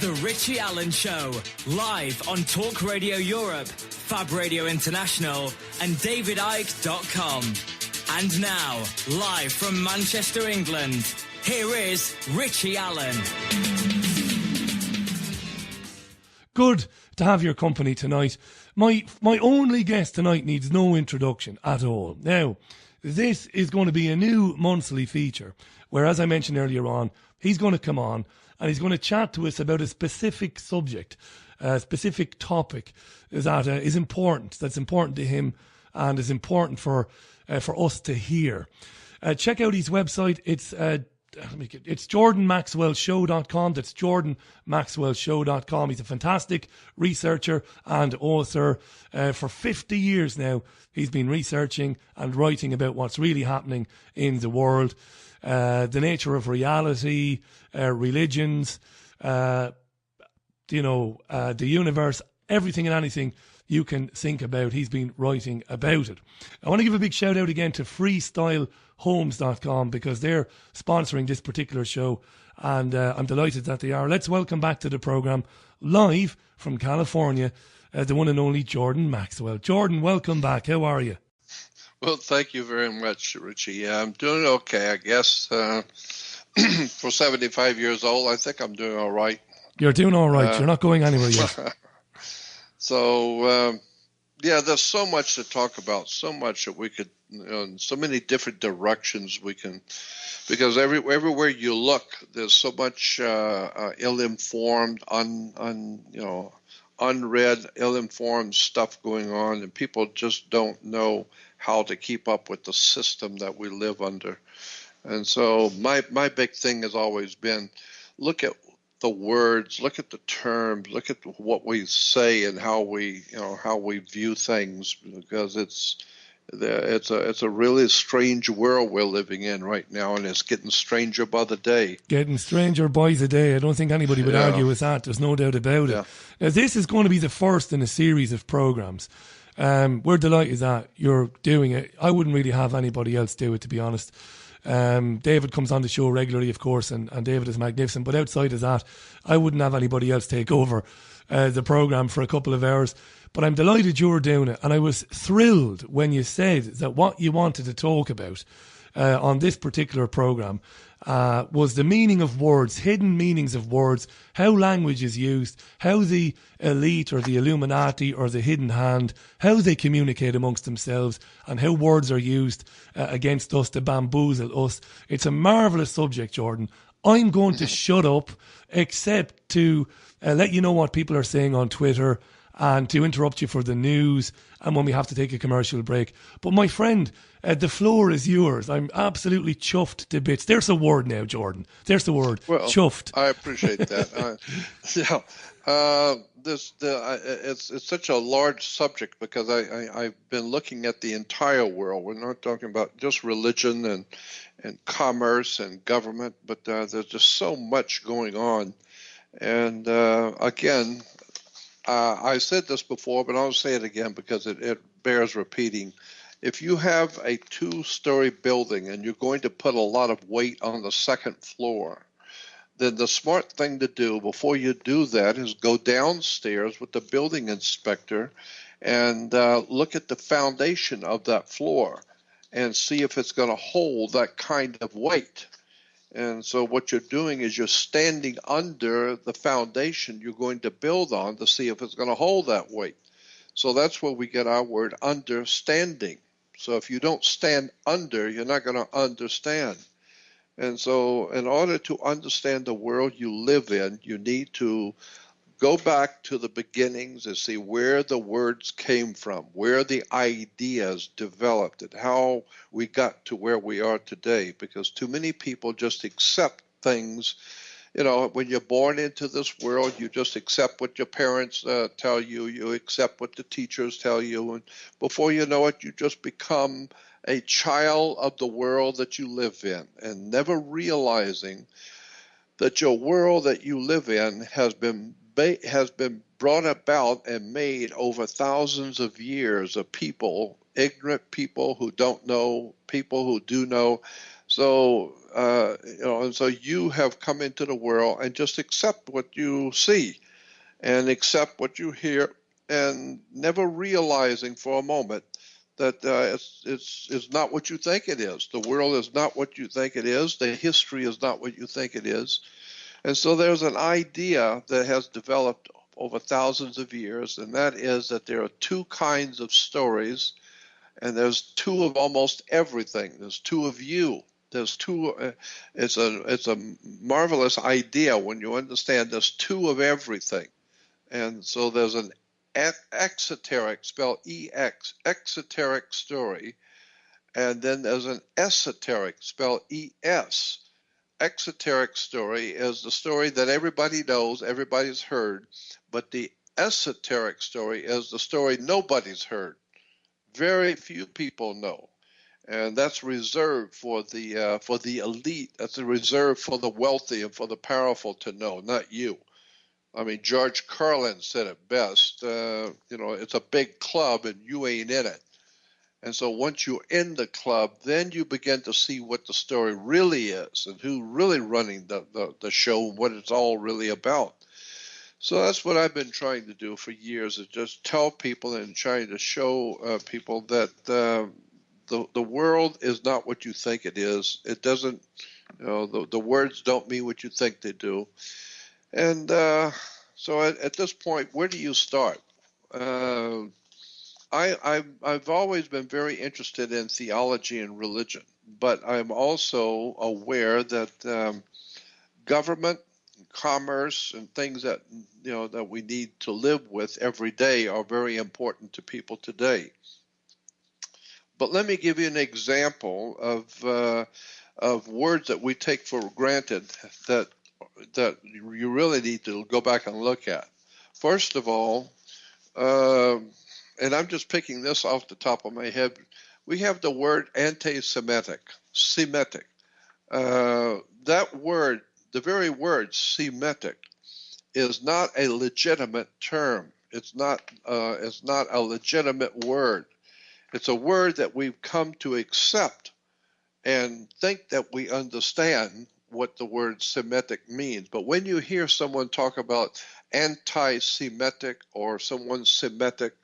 The Richie Allen Show, live on Talk Radio Europe, Fab Radio International, and DavidIke.com. And now, live from Manchester, England, here is Richie Allen. Good to have your company tonight. My only guest tonight needs no introduction at all. Now, this is going to be a new monthly feature where, as I mentioned earlier on, he's going to come on and he's going to chat to us about a specific subject, a specific topic that is important, that's important to him and is important for us to hear. Check out his website. It's jordanmaxwellshow.com. That's jordanmaxwellshow.com. He's a fantastic researcher and author. For 50 years now, he's been researching and writing about what's really happening in the world, the nature of reality, religions, the universe, everything and anything you can think about. He's been writing about it. I want to give a big shout out again to freestylehomes.com because they're sponsoring this particular show, and I'm delighted that they are. Let's welcome back to the programme, live from California, the one and only Jordan Maxwell. Jordan, welcome back. How are you? Well, thank you very much, Richie. Yeah, I'm doing okay, I guess. For 75 years old, I think I'm doing all right. You're doing all right. You're not going anywhere yet. So, there's so much to talk about, so much that we could, so many different directions we can, because everywhere you look, there's so much ill-informed, unread, ill-informed stuff going on, and people just don't know how to keep up with the system that we live under. And so my big thing has always been, look at the words, look at the terms, look at what we say and how we view things, because it's a really strange world we're living in right now, and it's getting stranger by the day. Getting stranger by the day. I don't think anybody would argue with that. There's no doubt about it. Now, this is going to be the first in a series of programs. We're delighted that you're doing it. I wouldn't really have anybody else do it, to be honest. David comes on the show regularly, of course, and David is magnificent. But outside of that, I wouldn't have anybody else take over the programme for a couple of hours. But I'm delighted you're doing it. And I was thrilled when you said that what you wanted to talk about on this particular programme was the meaning of words, hidden meanings of words, how language is used, how the elite or the Illuminati or the hidden hand, how they communicate amongst themselves, and how words are used against us to bamboozle us. It's a marvellous subject, Jordan. I'm going to shut up, except to let you know what people are saying on Twitter and to interrupt you for the news and when we have to take a commercial break. But my friend, the floor is yours. I'm absolutely chuffed to bits. There's a word now, Jordan. There's the word, chuffed. I appreciate that. It's such a large subject because I've been looking at the entire world. We're not talking about just religion and commerce and government, but there's just so much going on. And again, I said this before, but I'll say it again because it bears repeating. If you have a 2-story building and you're going to put a lot of weight on the second floor, then the smart thing to do before you do that is go downstairs with the building inspector and look at the foundation of that floor and see if it's going to hold that kind of weight. And so what you're doing is you're standing under the foundation you're going to build on to see if it's going to hold that weight. So that's where we get our word understanding. So if you don't stand under, you're not going to understand. And so in order to understand the world you live in, you need to go back to the beginnings and see where the words came from, where the ideas developed, and how we got to where we are today. Because too many people just accept things. When you're born into this world, you just accept what your parents tell you. You accept what the teachers tell you. And before you know it, you just become a child of the world that you live in, and never realizing that your world that you live in has been brought about and made over thousands of years of people, ignorant people who don't know, people who do know. So, and so you have come into the world and just accept what you see and accept what you hear, and never realizing for a moment that it's not what you think it is. The world is not what you think it is. The history is not what you think it is. And so there's an idea that has developed over thousands of years, and that is that there are two kinds of stories, and there's two of almost everything. There's two of you. There's two. It's a marvelous idea when you understand there's two of everything. And so there's an exoteric, spelled E-X, exoteric story, and then there's an esoteric, spelled E-S. Exoteric story is the story that everybody knows, everybody's heard, but the esoteric story is the story nobody's heard. Very few people know, and that's reserved for the elite. That's reserved for the wealthy and for the powerful to know, not you. I mean, George Carlin said it best. It's a big club and you ain't in it. And so once you're in the club, then you begin to see what the story really is and who's really running the show and what it's all really about. So that's what I've been trying to do for years, is just tell people and trying to show people that the world is not what you think it is. It doesn't, the words don't mean what you think they do. And so at this point, where do you start? I've always been very interested in theology and religion, but I'm also aware that government, commerce, and things that that we need to live with every day are very important to people today. But let me give you an example of words that we take for granted that you really need to go back and look at. First of all, and I'm just picking this off the top of my head, we have the word anti-Semitic, Semitic. That word, the very word Semitic, is not a legitimate term. It's not a legitimate word. It's a word that we've come to accept and think that we understand what the word Semitic means. But when you hear someone talk about anti-Semitic or someone Semitic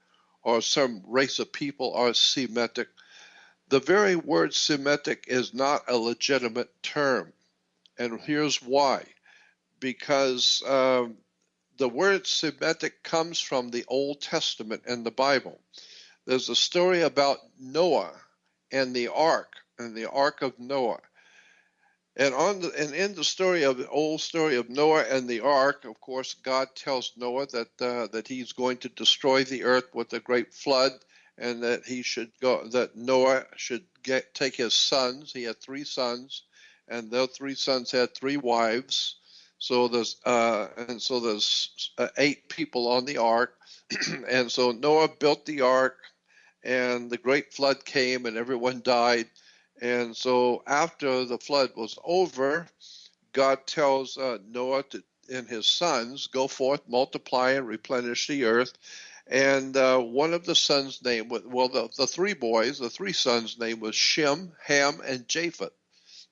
or some race of people are Semitic, the very word Semitic is not a legitimate term. And here's why. Because the word Semitic comes from the Old Testament and the Bible. There's a story about Noah and the ark of Noah. And in the story of the old story of Noah and the ark, of course, God tells Noah that he's going to destroy the earth with a great flood, and that Noah should take his sons. He had 3 sons, and those 3 sons had 3 wives. So there's 8 people on the ark, and so Noah built the ark, and the great flood came, and everyone died. And so after the flood was over, God tells Noah and his sons, go forth, multiply, and replenish the earth. And one of the sons' name, the 3 boys, the 3 sons' name was Shem, Ham, and Japheth.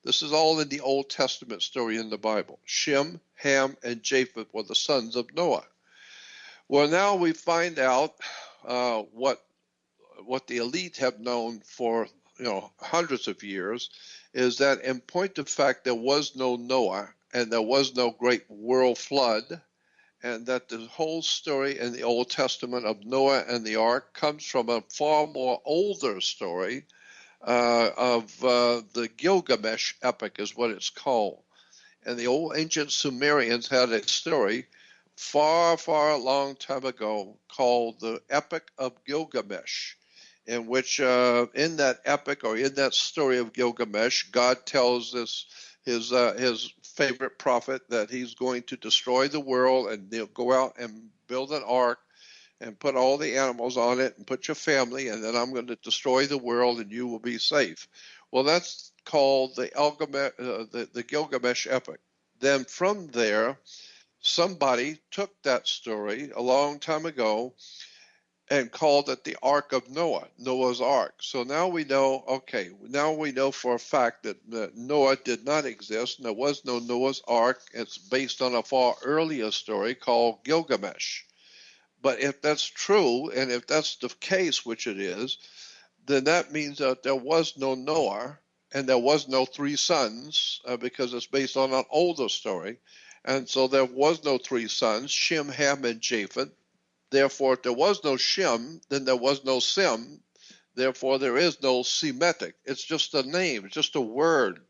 This is all in the Old Testament story in the Bible. Shem, Ham, and Japheth were the sons of Noah. Well, now we find out what the elite have known for hundreds of years, is that in point of fact there was no Noah and there was no great world flood, and that the whole story in the Old Testament of Noah and the ark comes from a far more older story of the Gilgamesh epic is what it's called. And the old ancient Sumerians had a story far, far a long time ago called the Epic of Gilgamesh, in which in that epic or in that story of Gilgamesh, God tells his favorite prophet that he's going to destroy the world, and they'll go out and build an ark and put all the animals on it and put your family, and then I'm going to destroy the world and you will be safe. Well, that's called the Gilgamesh epic. Then from there, somebody took that story a long time ago and called it the Ark of Noah, Noah's Ark. So now we know, okay, now we know for a fact that Noah did not exist, and there was no Noah's Ark. It's based on a far earlier story called Gilgamesh. But if that's true, and if that's the case, which it is, then that means that there was no Noah, and there was no three sons, because it's based on an older story. And so there was no three sons, Shem, Ham, and Japheth. Therefore, if there was no Shem, then there was no Sem. Therefore, there is no Semitic. It's just a name. It's just a word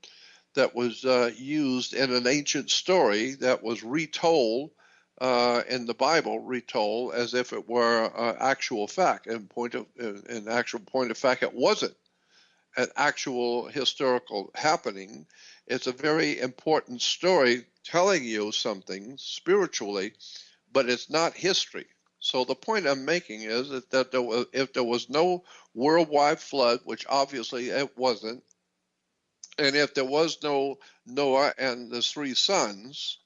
that was used in an ancient story that was retold in the Bible, retold as if it were actual fact. In actual point of fact, it wasn't an actual historical happening. It's a very important story telling you something spiritually, but it's not history. So the point I'm making is that if there was no worldwide flood, which obviously it wasn't, and if there was no Noah and the three sons,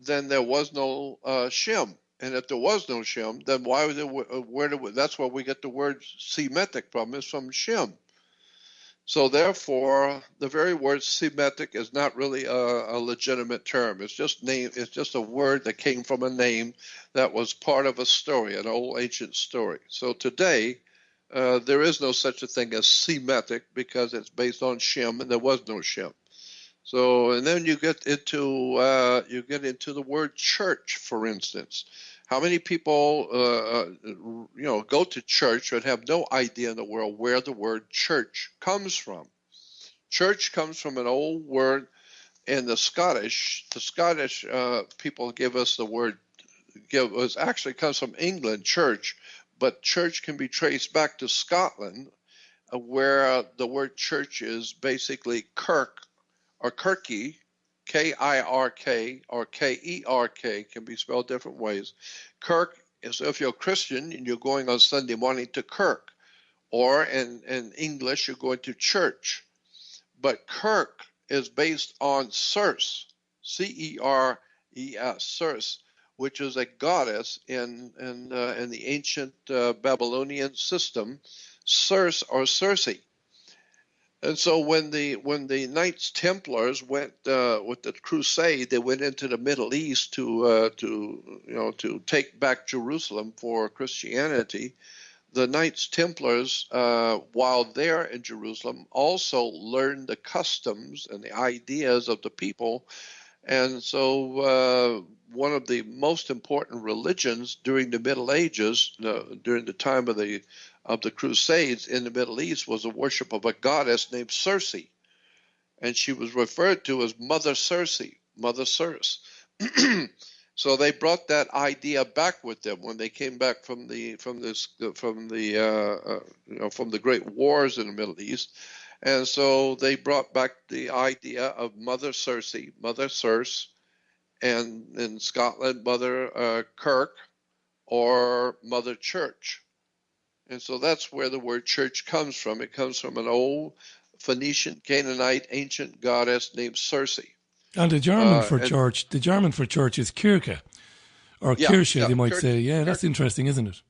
then there was no Shem. And if there was no Shem, then that's where we get the word Semitic from, is from Shem. So therefore, the very word Semitic is not really a legitimate term. It's just a word that came from a name that was part of a story, an old ancient story. So today, there is no such a thing as Semitic because it's based on Shem, and there was no Shem. So, and then you get into the word church, for instance. How many people, go to church and have no idea in the world where the word church comes from? Church comes from an old word in the Scottish. The Scottish people give us the word. Actually comes from England, church, but church can be traced back to Scotland, where the word church is basically kirk or kirky. K-I-R-K or K-E-R-K can be spelled different ways. Kirk is if you're a Christian and you're going on Sunday morning to kirk, or in English you're going to church. But kirk is based on Circe, C-E-R-E-S, Circe, which is a goddess in the ancient Babylonian system, Circe or Circe. And so when the Knights Templars went with the crusade, they went into the Middle East to take back Jerusalem for Christianity. The Knights Templars, while there in Jerusalem, also learned the customs and the ideas of the people. And so one of the most important religions during the Middle Ages, during the time of the Crusades in the Middle East, was the worship of a goddess named Circe, and she was referred to as Mother Circe, Mother Circe. So they brought that idea back with them when they came back from the great wars in the Middle East, and so they brought back the idea of Mother Circe, and in Scotland, Mother Kirk or Mother Church. And so that's where the word church comes from. It comes from an old Phoenician, Canaanite, ancient goddess named Circe. And the German for church is Kirche, or Kirche, they might say. Yeah, that's interesting, isn't it?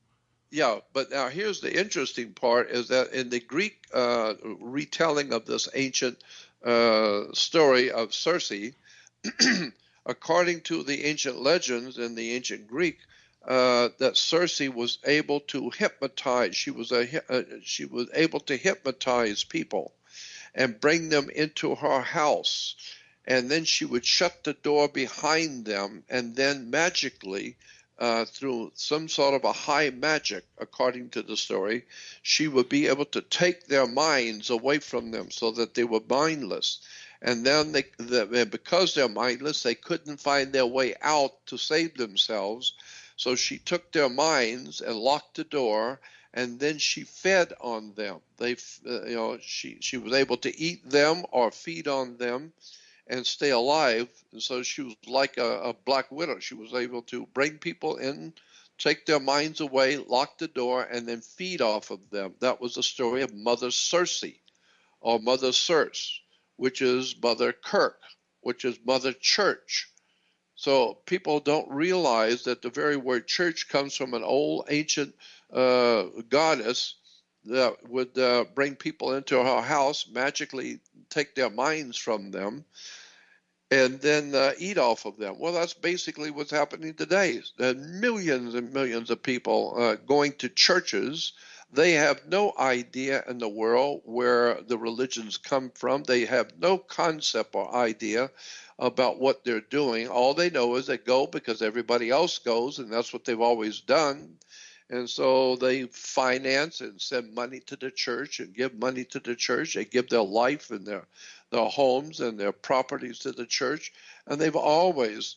Yeah, but now here's the interesting part, is that in the Greek retelling of this ancient story of Circe, according to the ancient legends in the ancient Greek, that Circe was able to hypnotize. She was able to hypnotize people and bring them into her house, and then she would shut the door behind them, and then magically, through some sort of a high magic, according to the story, she would be able to take their minds away from them so that they were mindless. And then because they're mindless, they couldn't find their way out to save themselves. So she took their minds and locked the door, and then she fed on them. She was able to eat them or feed on them and stay alive. And so she was like a black widow. She was able to bring people in, take their minds away, lock the door, and then feed off of them. That was the story of Mother Circe, or Mother Circe, which is Mother Kirk, which is Mother Church. So people don't realize that the very word church comes from an old ancient goddess that would bring people into her house, magically take their minds from them, and then eat off of them. Well, that's basically what's happening today. There are millions and millions of people going to churches. They have no idea in the world where the religions come from. They have no concept or idea about what they're doing. All they know is they go because everybody else goes, and that's what they've always done. And so they finance and send money to the church and give money to the church. They give their life and their homes and their properties to the church. And they've always,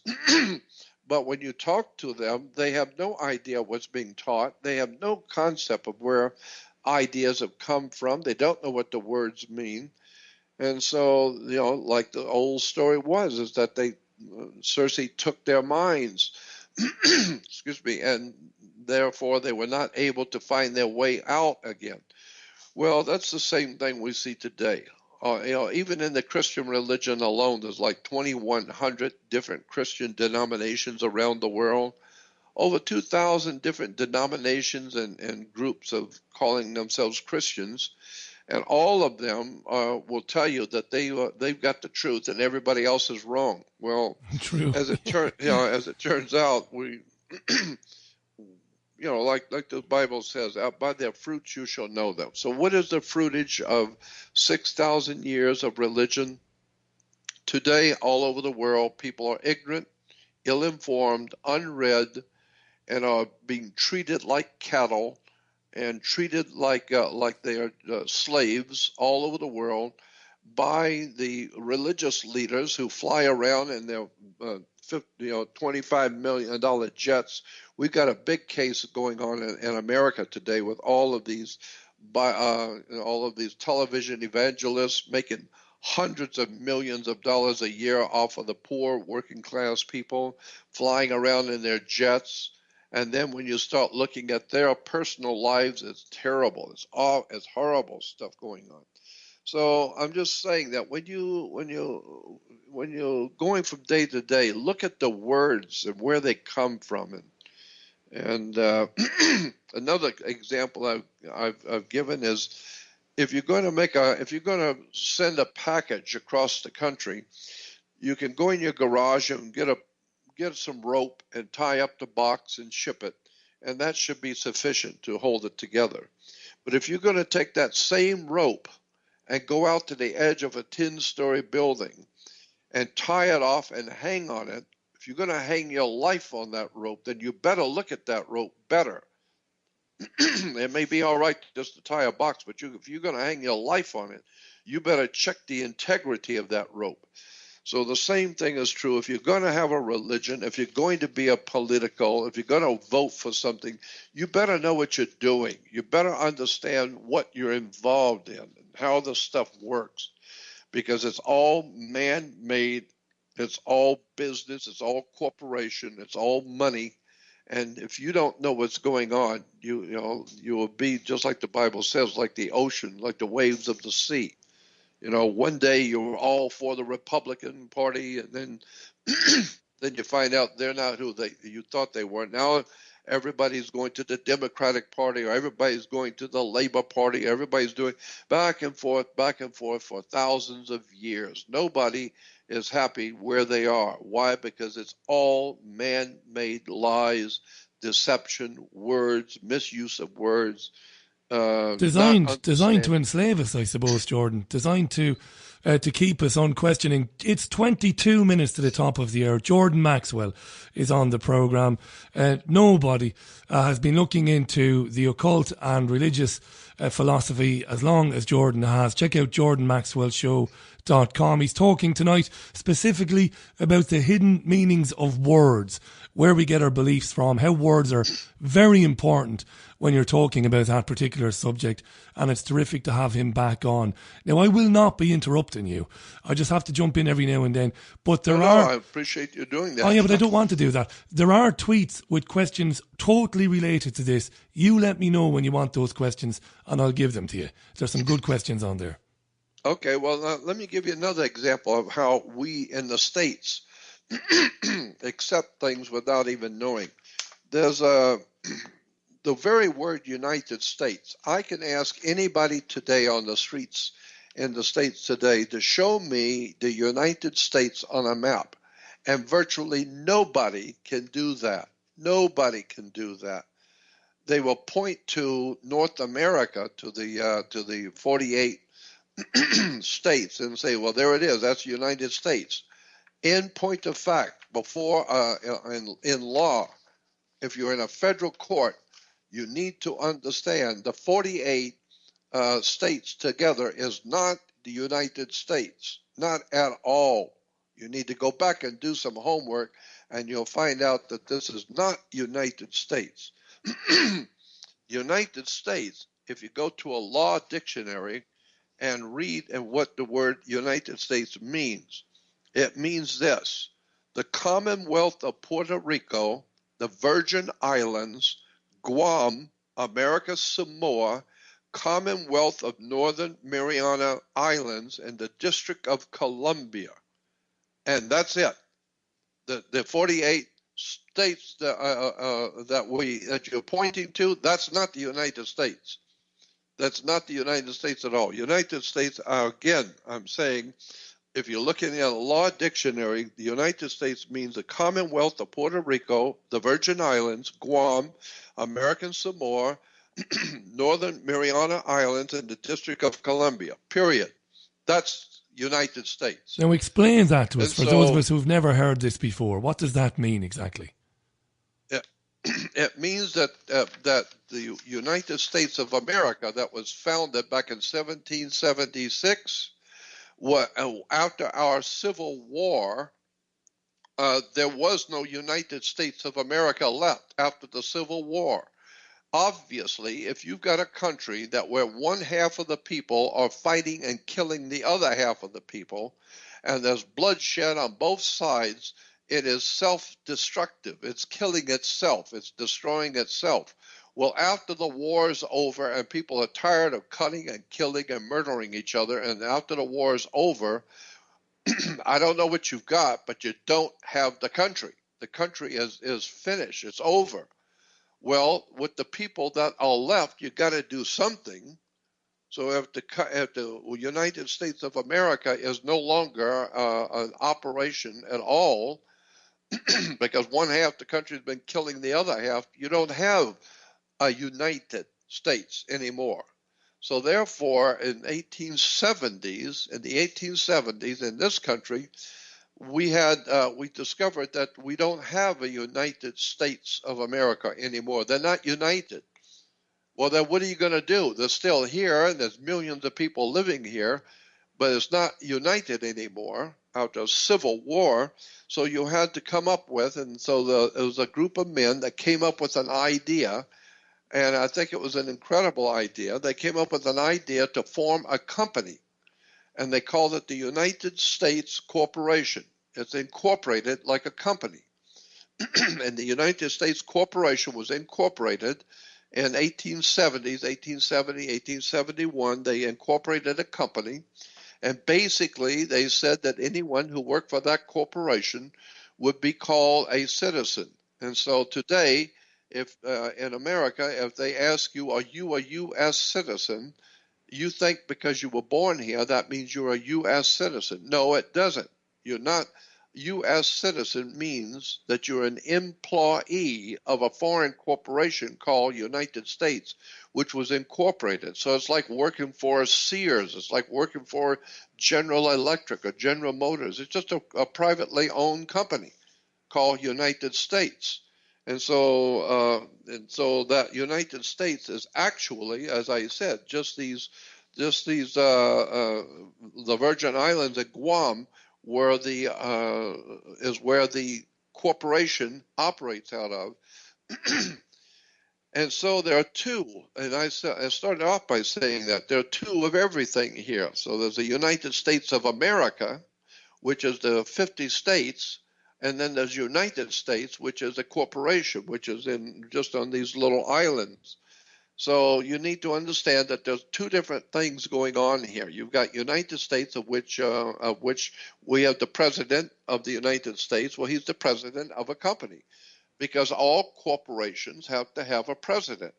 but when you talk to them, they have no idea what's being taught. They have no concept of where ideas have come from. They don't know what the words mean. And so, like the old story is that Circe took their minds, excuse me, and therefore they were not able to find their way out again. Well, that's the same thing we see today. Even in the Christian religion alone, there's like 2,100 different Christian denominations around the world. Over 2,000 different denominations and groups of calling themselves Christians. And all of them will tell you that they've got the truth and everybody else is wrong. Well, true. As it turns out, we, like the Bible says, by their fruits you shall know them. So, what is the fruitage of 6,000 years of religion? Today, all over the world, people are ignorant, ill-informed, unread, and are being treated like cattle and treated like they are slaves all over the world by the religious leaders who fly around in their $25 million jets. We've got a big case going on in America today with all of these television evangelists making hundreds of millions of dollars a year off of the poor working class people flying around in their jets. And then when you start looking at their personal lives, it's terrible. It's horrible stuff going on. So I'm just saying that when you're going from day to day, look at the words and where they come from. And another example I've given is if you're going to send a package across the country, you can go in your garage and get some rope and tie up the box and ship it, and that should be sufficient to hold it together. But if you're going to take that same rope and go out to the edge of a 10-story building and tie it off and hang on it, if you're going to hang your life on that rope, then you better look at that rope better. It may be all right just to tie a box, but if you're going to hang your life on it, you better check the integrity of that rope. So the same thing is true. If you're going to have a religion, if you're going to be if you're going to vote for something, you better know what you're doing. You better understand what you're involved in and how the stuff works, because it's all man-made, it's all business, it's all corporation, it's all money. And if you don't know what's going on, you will be just like the Bible says, like the ocean, like the waves of the sea. One day you're all for the Republican Party, and then then you find out they're not who you thought they were. Now everybody's going to the Democratic Party, or everybody's going to the Labor Party. Everybody's doing back and forth for thousands of years. Nobody is happy where they are. Why? Because it's all man-made lies, deception, words, misuse of words. Designed to enslave us, I suppose, Jordan. Designed to keep us on questioning. It's 22 minutes to the top of the hour. Jordan Maxwell is on the programme. Nobody has been looking into the occult and religious philosophy as long as Jordan has. Check out jordanmaxwellshow.com. He's talking tonight specifically about the hidden meanings of words, where we get our beliefs from, how words are very important when you're talking about that particular subject, and it's terrific to have him back on. Now, I will not be interrupting you. I just have to jump in every now and then. But I appreciate you doing that. Oh, yeah, but I don't want to do that. There are tweets with questions totally related to this. You let me know when you want those questions, and I'll give them to you. There's some good questions on there. Okay, well, let me give you another example of how we in the States accept things without even knowing. There's the very word United States. I can ask anybody today on the streets in the States today to show me the United States on a map, and virtually nobody can do that. Nobody can do that. They will point to North America, to the 48 states, and say, well, there it is. That's the United States. In point of fact, before in law, if you're in a federal court, you need to understand the 48 states together is not the United States, not at all. You need to go back and do some homework, and you'll find out that this is not United States. United States, if you go to a law dictionary and read and what the word United States means, it means this: the Commonwealth of Puerto Rico, the Virgin Islands, Guam, American Samoa, Commonwealth of Northern Mariana Islands, and the District of Columbia. And that's it. The 48 states that you're pointing to, that's not the United States. That's not the United States at all. United States are, again, I'm saying, if you're looking at a law dictionary, the United States means the Commonwealth of Puerto Rico, the Virgin Islands, Guam, American Samoa, Northern Mariana Islands, and the District of Columbia, period. That's United States. Now explain that to us, And for so, those of us who've never heard this before. What does that mean exactly? It means that that the United States of America, that was founded back in 1776, after our Civil War, there was no United States of America left after the Civil War. Obviously, if you've got a country that where one half of the people are fighting and killing the other half of the people, and there's bloodshed on both sides, it is self-destructive. It's killing itself. It's destroying itself. Well, after the war is over and people are tired of cutting and killing and murdering each other, and after the war is over, I don't know what you've got, but you don't have the country. The country is finished. It's over. Well, with the people that are left, you got to do something. So if the United States of America is no longer an operation at all, because one half the country has been killing the other half, you don't have a United States anymore. So therefore, in the 1870s in this country, we discovered that we don't have a United States of America anymore. They're not united. Well, then what are you going to do? They're still here, and there's millions of people living here, but it's not united anymore after a civil war. So you had to come up with, and so it was a group of men that came up with an idea, and I think it was an incredible idea. They came up with an idea to form a company, and they called it the United States Corporation. It's incorporated like a company. And the United States Corporation was incorporated in 1870s, 1870, 1871. They incorporated a company, and basically they said that anyone who worked for that corporation would be called a citizen. And so today, if in America, if they ask you, are you a U.S. citizen, you think because you were born here, that means you're a U.S. citizen. No, it doesn't. You're not. U.S. citizen means that you're an employee of a foreign corporation called United States, which was incorporated. So it's like working for Sears. It's like working for General Electric or General Motors. It's just a privately owned company called United States. And so that United States is actually, as I said, just these the Virgin Islands and Guam, where is where the corporation operates out of. And so there are two, and I started off by saying that there are two of everything here. So there's the United States of America, which is the 50 states, and then there's United States, which is a corporation, which is in just on these little islands. So you need to understand that there's two different things going on here. You've got United States, of which we have the president of the United States. Well, he's the president of a company because all corporations have to have a president.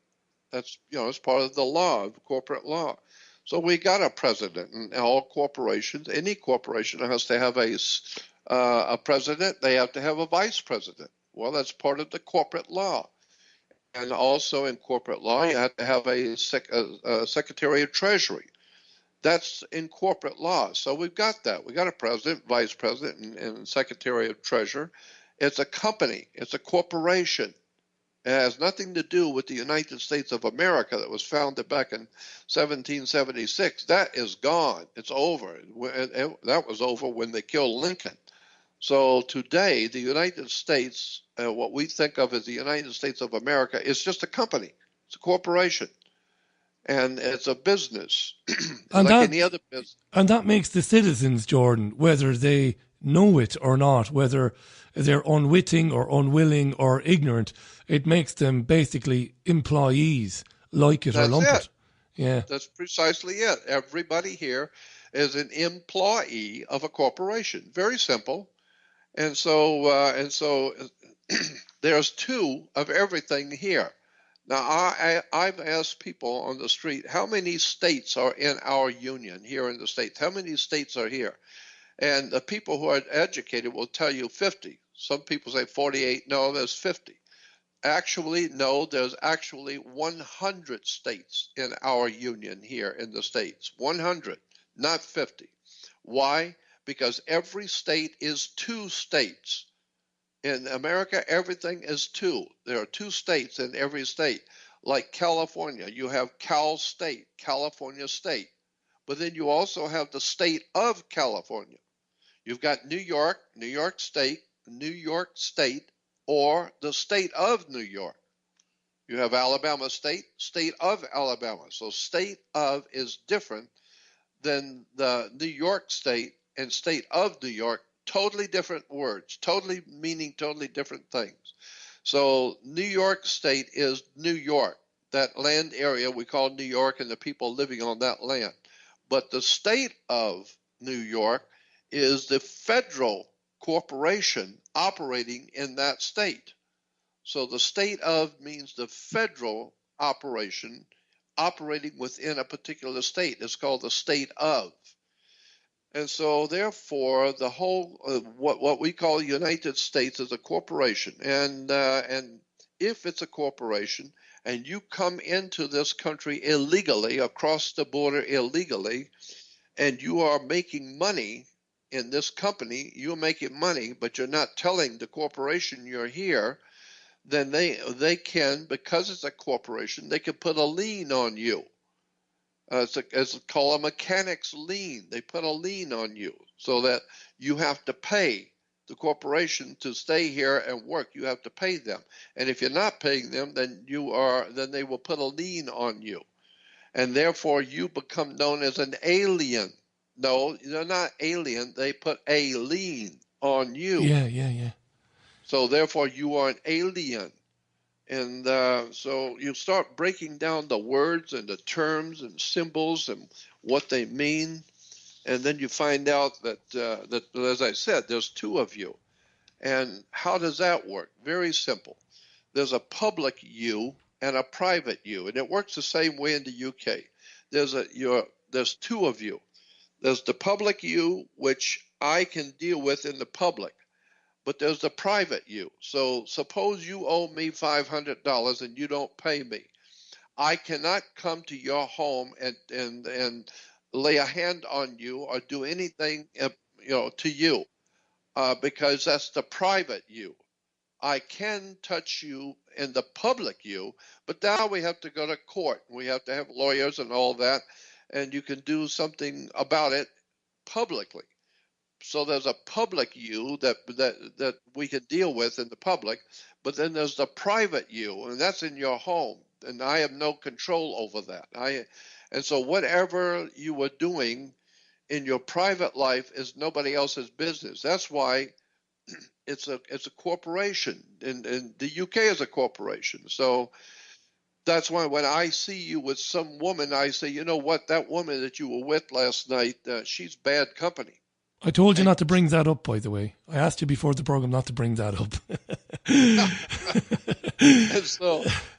That's, it's part of the law, of corporate law. So we got a president, and all corporations, any corporation has to have a president. They have to have a vice president. Well, that's part of the corporate law. And also in corporate law, you have to have a Secretary of Treasury. That's in corporate law. So we've got that. We've got a president, vice president, and Secretary of Treasury. It's a company. It's a corporation. It has nothing to do with the United States of America that was founded back in 1776. That is gone. It's over. That was over when they killed Lincoln. So today, the United States, what we think of as the United States of America, is just a company. It's a corporation. And it's a business, and like any other business. And that makes the citizens, Jordan, whether they know it or not, whether they're unwitting or unwilling or ignorant, it makes them basically employees, like it or lump it. Yeah, that's precisely it. Everybody here is an employee of a corporation. Very simple. And so there's two of everything here. Now, I've asked people on the street, how many states are in our union here in the States? How many states are here? And the people who are educated will tell you 50. Some people say 48. No, there's 50. Actually, no, there's actually 100 states in our union here in the States. 100, not 50. Why? Because every state is two states. In America, everything is two. There are two states in every state. Like California, you have Cal State, California State. But then you also have the state of California. You've got New York, New York State, or the state of New York. You have Alabama State, state of Alabama. So state of is different than the New York State and state of New York. Totally different words, meaning totally different things. So New York State is New York. That land area we call New York and the people living on that land. But the state of New York is the federal corporation operating in that state. So the state of means the federal operation operating within a particular state. It's called the state of. And so, therefore, the whole what we call the United States is a corporation, and if it's a corporation and you come into this country illegally, across the border illegally, and you are making money in this company, you're making money, but you're not telling the corporation you're here, then they can, because it's a corporation, they can put a lien on you. It's called a mechanic's lien. They put a lien on you so that you have to pay the corporation to stay here and work. You have to pay them, and if you're not paying them, then they will put a lien on you, and therefore you become known as an alien. No, you're not alien. They put a lien on you. Yeah. So therefore you are an alien. And so you start breaking down the words and the terms and symbols and what they mean. And then you find out that, as I said, there's two of you. And how does that work? Very simple. There's a public you and a private you. And it works the same way in the UK. There's two of you. There's the public you, which I can deal with in the public. But there's the private you. So suppose you owe me $500 and you don't pay me. I cannot come to your home and lay a hand on you or do anything to you because that's the private you. I can touch you in the public you, but now we have to go to court. We have to have lawyers and all that, and you can do something about it publicly. So there's a public you that we can deal with in the public, but then there's the private you, and that's in your home, and I have no control over that. And so whatever you were doing in your private life is nobody else's business. That's why it's a corporation, and the UK is a corporation. So That's why when I see you with some woman, I say, you know what, that woman that you were with last night, she's bad company. I told you And not to bring that up, by the way. I asked you before the program not to bring that up.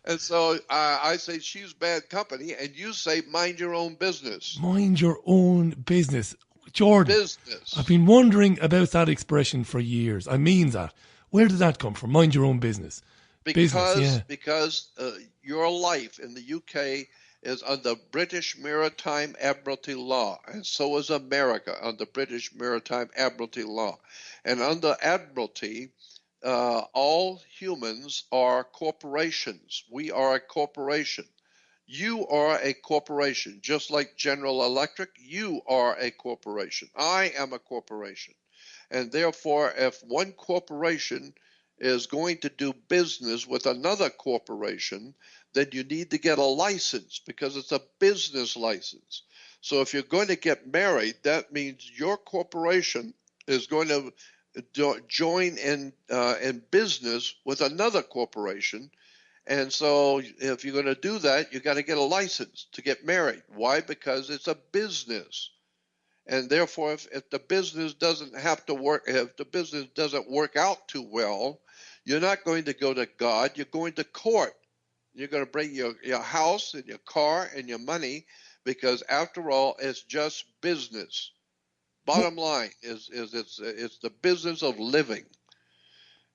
and so I say she's bad company, and you say mind your own business. Mind your own business. Jordan, Business. I've been wondering about that expression for years. I mean that. Where did that come from? Mind your own business. Because your life in the UK is under British Maritime Admiralty law, and so is America under British Maritime Admiralty law. And under Admiralty, all humans are corporations. We are a corporation. You are a corporation, just like General Electric. You are a corporation. I am a corporation. And therefore, if one corporation is going to do business with another corporation, then you need to get a license because it's a business license. So if you're going to get married, that means your corporation is going to join in business with another corporation. And so if you're going to do that, you got to get a license to get married. Why? Because it's a business. And therefore, if the business doesn't have to work, if the business doesn't work out too well, you're not going to go to God. You're going to court. You're going to bring your house and your car and your money, because after all, it's just business. Bottom line is it's the business of living.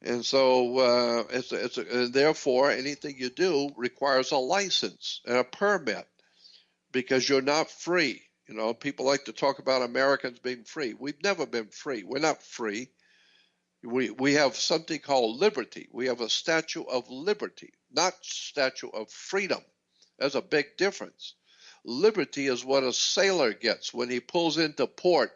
And so and therefore, anything you do requires a license and a permit, because you're not free. You know, people like to talk about Americans being free. We've never been free. We're not free. We have something called liberty. We have a statue of liberty, not statue of freedom. There's a big difference. Liberty is what a sailor gets when he pulls into port.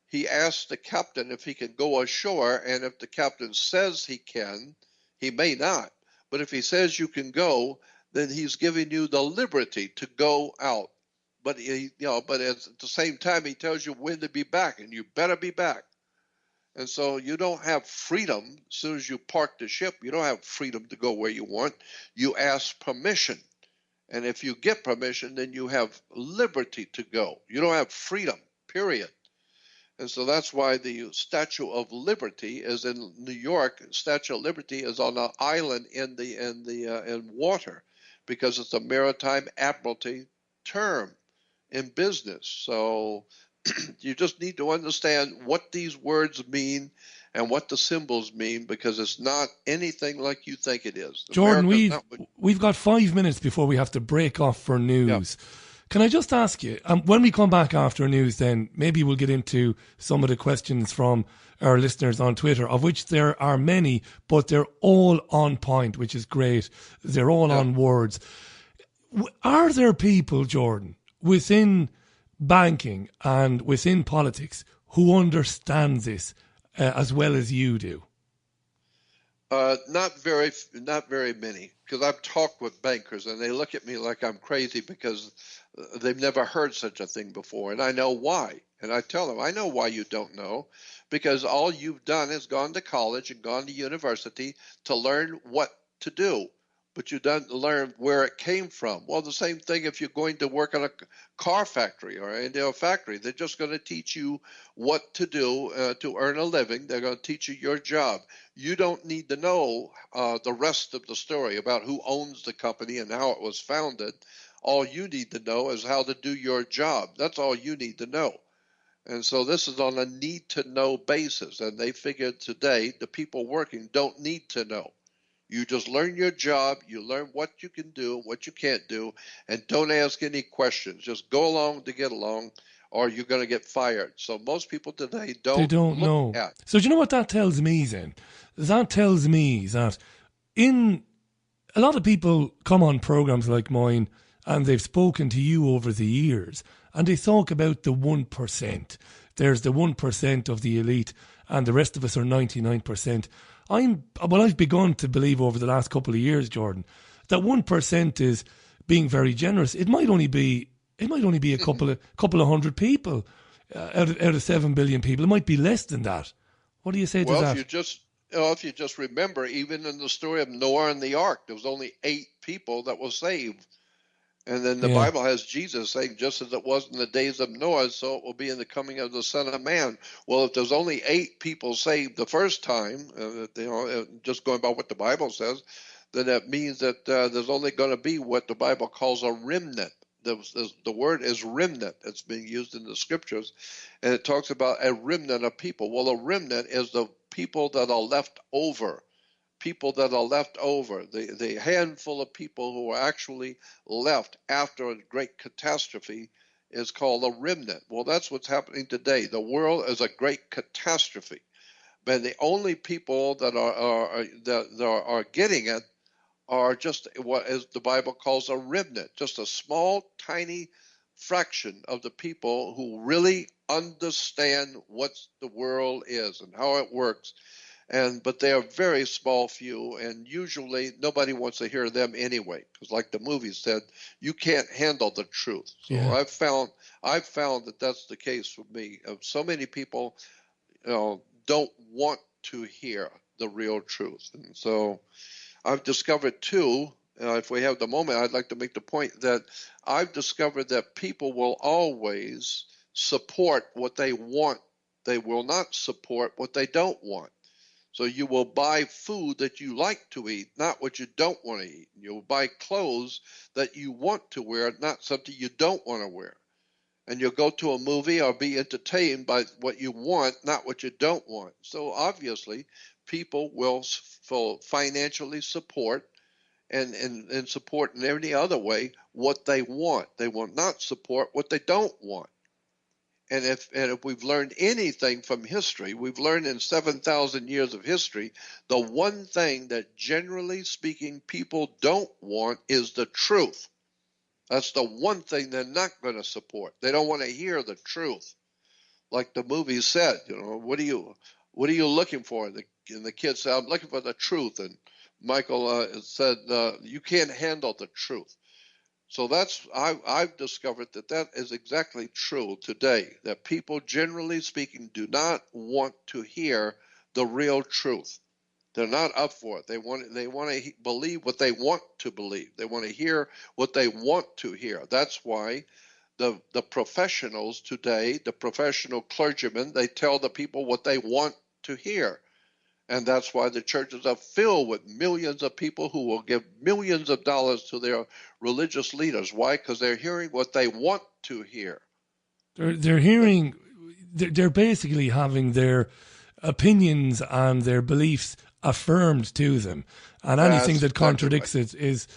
He asks the captain if he can go ashore, and if the captain says he can, he may not. But if he says you can go, then he's giving you the liberty to go out. But but at the same time, he tells you when to be back, and you better be back. And so you don't have freedom as soon as you park the ship. You don't have freedom to go where you want. You ask permission. And if you get permission, then you have liberty to go. You don't have freedom, period. And so that's why the Statue of Liberty is in New York. Statue of Liberty is on an island in water, because it's a maritime admiralty term in business. So you just need to understand what these words mean and what the symbols mean, because it's not anything like you think it is. Jordan, we've got 5 minutes before we have to break off for news. Yeah. Can I just ask you, when we come back after news, then maybe we'll get into some of the questions from our listeners on Twitter, of which there are many, but they're all on point, which is great. They're all on words. Are there people, Jordan, within banking and within politics who understand this as well as you do? Not very many, because I've talked with bankers and they look at me like I'm crazy because they've never heard such a thing before, and I know why. And I tell them, I know why you don't know, because all you've done is gone to college and gone to university to learn what to do, but you don't learn where it came from. Well, the same thing if you're going to work on a car factory or in a factory. They're just going to teach you what to do to earn a living. They're going to teach you your job. You don't need to know the rest of the story about who owns the company and how it was founded. All you need to know is how to do your job. That's all you need to know. And so this is on a need-to-know basis. And they figured today the people working don't need to know. You just learn your job, you learn what you can do, what you can't do, and don't ask any questions. Just go along to get along, or you're going to get fired. So most people today don't know. So do you know what that tells me then? That tells me that a lot of people come on programs like mine, and they've spoken to you over the years, and they talk about the 1%. There's the 1% of the elite, and the rest of us are 99%. I've begun to believe over the last couple of years, Jordan, that 1% is being very generous. It might only be a couple of hundred people out of 7 billion people. It might be less than that. What do you say to that? Well, if you just remember, even in the story of Noah and the ark, there was only 8 people that were saved. And then the Yeah. Bible has Jesus saying, just as it was in the days of Noah, so it will be in the coming of the Son of Man. Well, if there's only 8 people saved the first time, just going by what the Bible says, then that means that there's only going to be what the Bible calls a remnant. The word is remnant. It's being used in the scriptures, and it talks about a remnant of people. Well, a remnant is the people that are left over. People that are left over, the handful of people who are actually left after a great catastrophe is called a remnant. Well, that's what's happening today. The world is a great catastrophe, but the only people that are getting it are just what is the Bible calls a remnant, just a small, tiny fraction of the people who really understand what the world is and how it works. But they are very small few, and usually nobody wants to hear them anyway, because like the movie said, you can't handle the truth. So Yeah. I've found that that's the case for me. So many people, don't want to hear the real truth, and so I've discovered too. If we have the moment, I'd like to make the point that I've discovered that people will always support what they want. They will not support what they don't want. So you will buy food that you like to eat, not what you don't want to eat. You'll buy clothes that you want to wear, not something you don't want to wear. And you'll go to a movie or be entertained by what you want, not what you don't want. So obviously, people will financially support and support in any other way what they want. They will not support what they don't want. And if we've learned anything from history, we've learned in 7,000 years of history, the one thing that generally speaking people don't want is the truth. That's the one thing they're not going to support. They don't want to hear the truth. Like the movie said, what are you looking for? And the kid said, I'm looking for the truth. And Michael said, you can't handle the truth. So I've discovered that is exactly true today, that people, generally speaking, do not want to hear the real truth. They're not up for it. They want to believe what they want to believe. They want to hear what they want to hear. That's why the professionals today, the professional clergymen, they tell the people what they want to hear. And that's why the churches are filled with millions of people who will give millions of dollars to their religious leaders. Why? Because they're hearing what they want to hear. They're hearing, they're basically having their opinions and their beliefs affirmed to them. And anything that contradicts it is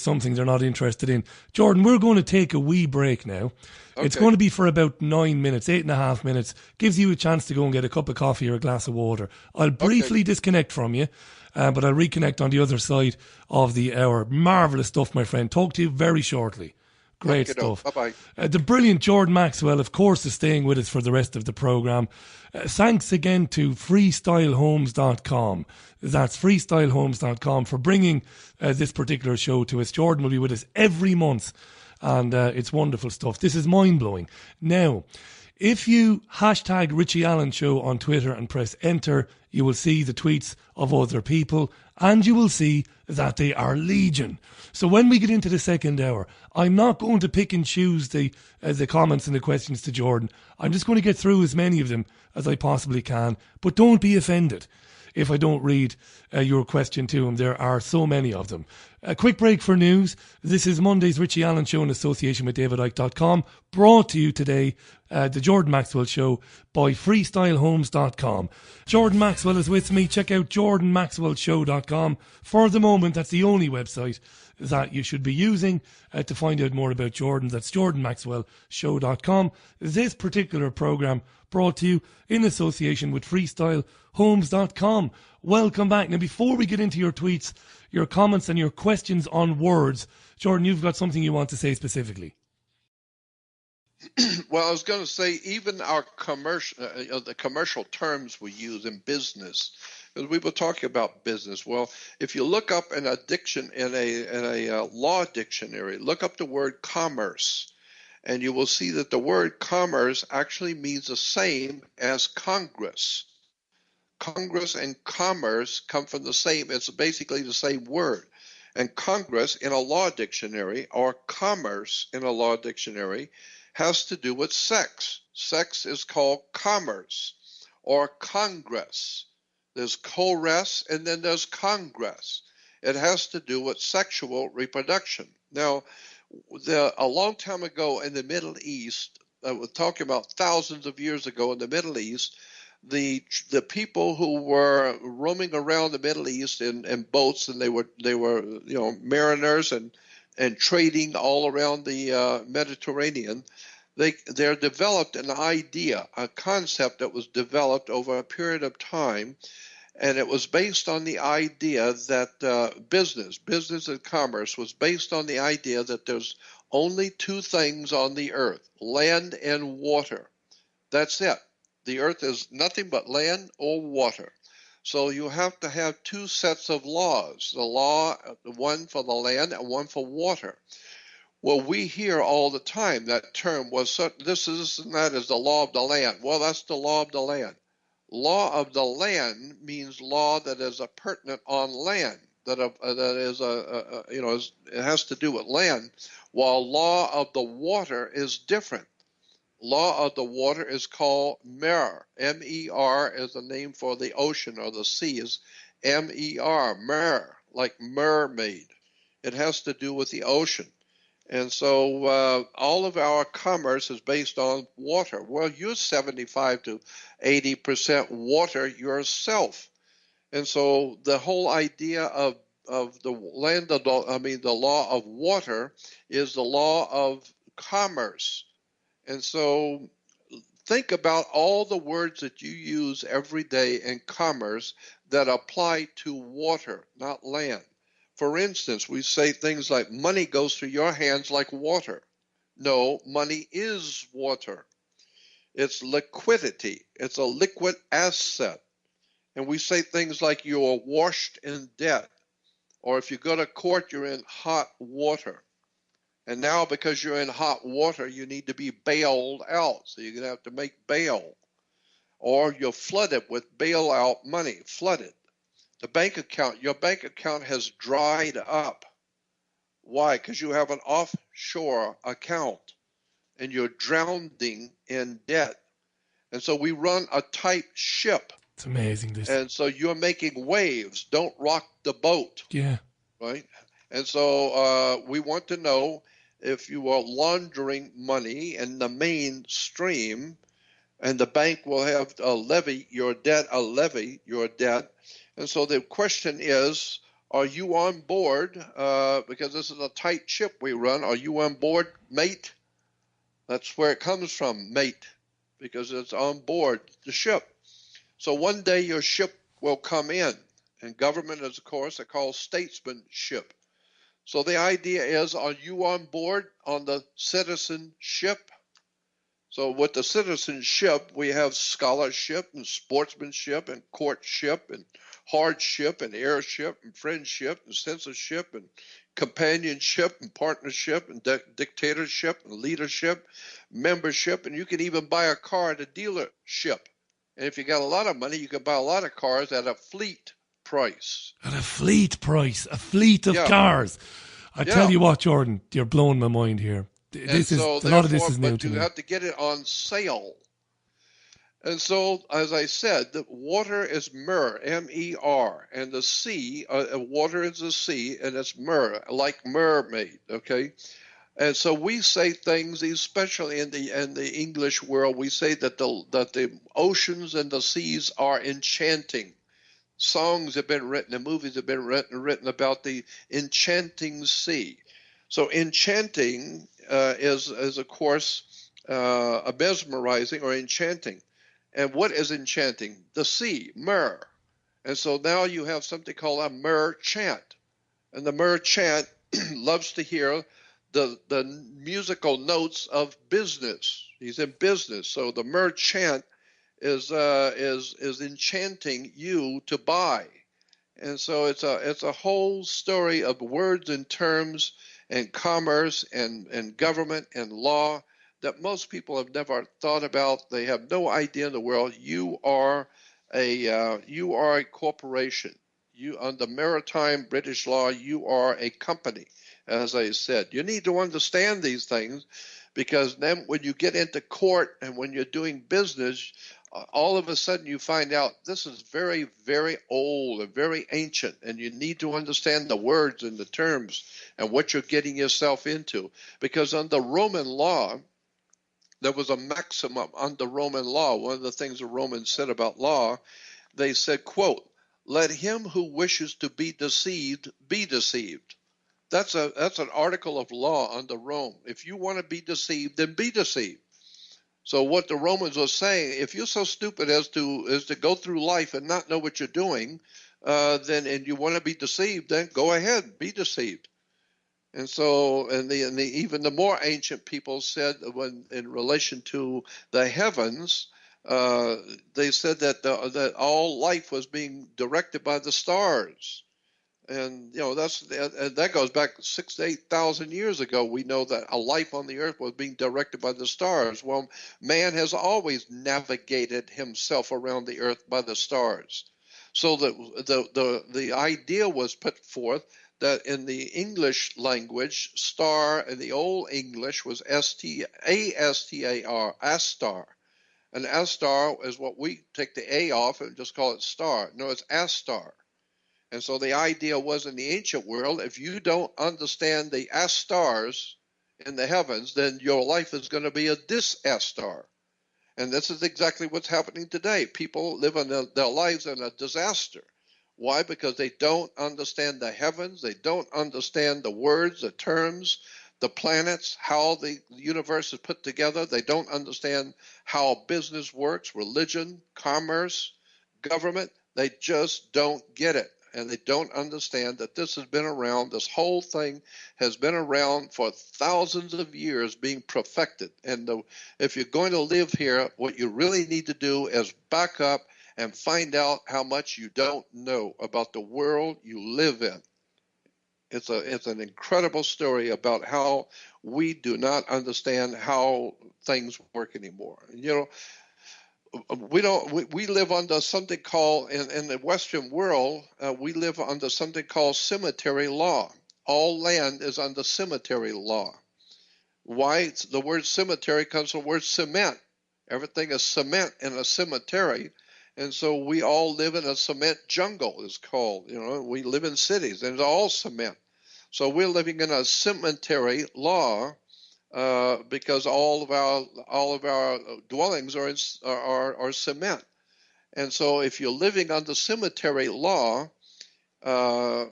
something they're not interested in. Jordan, we're going to take a wee break now. Okay. It's going to be for about 9 minutes, 8.5 minutes. Gives you a chance to go and get a cup of coffee or a glass of water. I'll briefly disconnect from you, but I'll reconnect on the other side of the hour. Marvellous stuff, my friend. Talk to you very shortly. Great stuff. Bye-bye. The brilliant Jordan Maxwell, of course, is staying with us for the rest of the programme. Thanks again to freestylehomes.com. That's freestylehomes.com for bringing this particular show to us. Jordan will be with us every month, and it's wonderful stuff. This is mind-blowing. Now, if you hashtag Richie Allen Show on Twitter and press enter, you will see the tweets of other people, and you will see that they are legion. So when we get into the second hour, I'm not going to pick and choose the comments and the questions to Jordan. I'm just going to get through as many of them as I possibly can. But don't be offended if I don't read your question to him. There are so many of them. A quick break for news. This is Monday's Richie Allen Show in association with DavidIke.com, brought to you today, the Jordan Maxwell Show, by freestylehomes.com. Jordan Maxwell is with me. Check out jordanmaxwellshow.com. For the moment, that's the only website that you should be using to find out more about Jordan. That's jordanmaxwellshow.com. This particular programme brought to you in association with freestylehomes.com. Welcome back. Now, before we get into your tweets, your comments and your questions on words, Jordan, you've got something you want to say specifically. Well, I was going to say, even our the commercial terms we use in business, because we were talking about business. Well, if you look up in a law dictionary, look up the word commerce, and you will see that the word commerce actually means the same as Congress. Congress and commerce come from the same, it's basically the same word. And Congress in a law dictionary, or commerce in a law dictionary, has to do with sex. Sex is called commerce or Congress. There's co-res and then there's Congress. It has to do with sexual reproduction. Now, a long time ago in the Middle East, we're talking about thousands of years ago in the Middle East, the people who were roaming around the Middle East in boats, and they were mariners and trading all around the Mediterranean. They developed an idea, a concept that was developed over a period of time, and it was based on the idea that business and commerce was based on the idea that there's only two things on the earth: land and water. That's it. The earth is nothing but land or water. So you have to have two sets of laws, one for the land and one for water. Well, we hear all the time that term, this and that is the law of the land. Well, that's the law of the land. Law of the land means law that is pertinent on land, it has to do with land, while law of the water is different. Law of the water is called mer. M-E-R is the name for the ocean or the sea is M-E-R, mer, like mermaid. It has to do with the ocean. And so all of our commerce is based on water. Well, you're 75 to 80% water yourself. And so the whole idea of the law of water is the law of commerce. And so think about all the words that you use every day in commerce that apply to water, not land. For instance, we say things like money goes through your hands like water. No, money is water. It's liquidity. It's a liquid asset. And we say things like you are washed in debt, or if you go to court, you're in hot water. And now because you're in hot water, you need to be bailed out. So you're going to have to make bail. Or you're flooded with bailout money, flooded. Your bank account has dried up. Why? Because you have an offshore account and you're drowning in debt. And so we run a tight ship. It's amazing, this. And so you're making waves. Don't rock the boat. Yeah. Right? And so we want to know if you are laundering money in the mainstream, and the bank will have a levy your debt. And so the question is, are you on board? Because this is a tight ship we run. Are you on board, mate? That's where it comes from, mate, because it's on board the ship. So one day your ship will come in, and government is, of course, called statesmanship. So the idea is, are you on board on the citizenship? So with the citizenship, we have scholarship and sportsmanship and courtship and hardship and heirship and friendship and censorship and companionship and partnership and dictatorship and leadership, membership, and you can even buy a car at a dealership. And if you got a lot of money, you can buy a lot of cars at a fleet price. At a fleet price, a fleet of cars. I tell you what, Jordan, you're blowing my mind here. A lot of this is new to me. You have to get it on sale. And so, as I said, the water is mer, M-E-R, and the sea, water is the sea, and it's mer, like mermaid, okay? And so we say things, especially in the English world, we say that the oceans and the seas are enchanting. Songs have been written and movies have been written about the enchanting sea. So enchanting is of course a mesmerizing or enchanting. And what is enchanting? The sea, mer. And so now you have something called a merchant. And the merchant loves to hear the musical notes of business. He's in business. So the merchant is enchanting you to buy. And so it's a whole story of words and terms and commerce and government and law that most people have never thought about. They have no idea in the world. You are you are a corporation. You, under maritime British law, you are a company. As I said, you need to understand these things, because then when you get into court and when you're doing business, all of a sudden you find out this is very, very old and very ancient, and you need to understand the words and the terms and what you're getting yourself into. Because under Roman law, there was a maximum under Roman law. One of the things the Romans said about law, they said, quote, "Let him who wishes to be deceived be deceived." That's an article of law under Rome. If you want to be deceived, then be deceived. So what the Romans were saying, if you're so stupid as to go through life and not know what you're doing, and you want to be deceived, then go ahead, be deceived. And so, even the more ancient people said, when in relation to the heavens, they said that all life was being directed by the stars. And that goes back 6,000 to 8,000 years ago. We know that a life on the earth was being directed by the stars. Well, man has always navigated himself around the earth by the stars. So the idea was put forth that in the English language, star in the Old English was Astar, Astar. And Astar is what we take the A off and just call it star. No, it's Astar. And so the idea was, in the ancient world, if you don't understand the Astars in the heavens, then your life is going to be a disastar. And this is exactly what's happening today. People live in their lives in a disaster. Why? Because they don't understand the heavens. They don't understand the words, the terms, the planets, how the universe is put together. They don't understand how business works, religion, commerce, government. They just don't get it. And they don't understand that this has been around, this whole thing has been around for thousands of years being perfected. And if you're going to live here, what you really need to do is back up and find out how much you don't know about the world you live in. It's an incredible story about how we do not understand how things work anymore. We live under something called, in the Western world, we live under something called cemetery law. All land is under cemetery law. Why? The word cemetery comes from the word cement. Everything is cement in a cemetery. And so we all live in a cement jungle, it's called. We live in cities, and it's all cement. So we're living in a cemetery law. Because all of our dwellings are cement, and so if you're living under cemetery law, and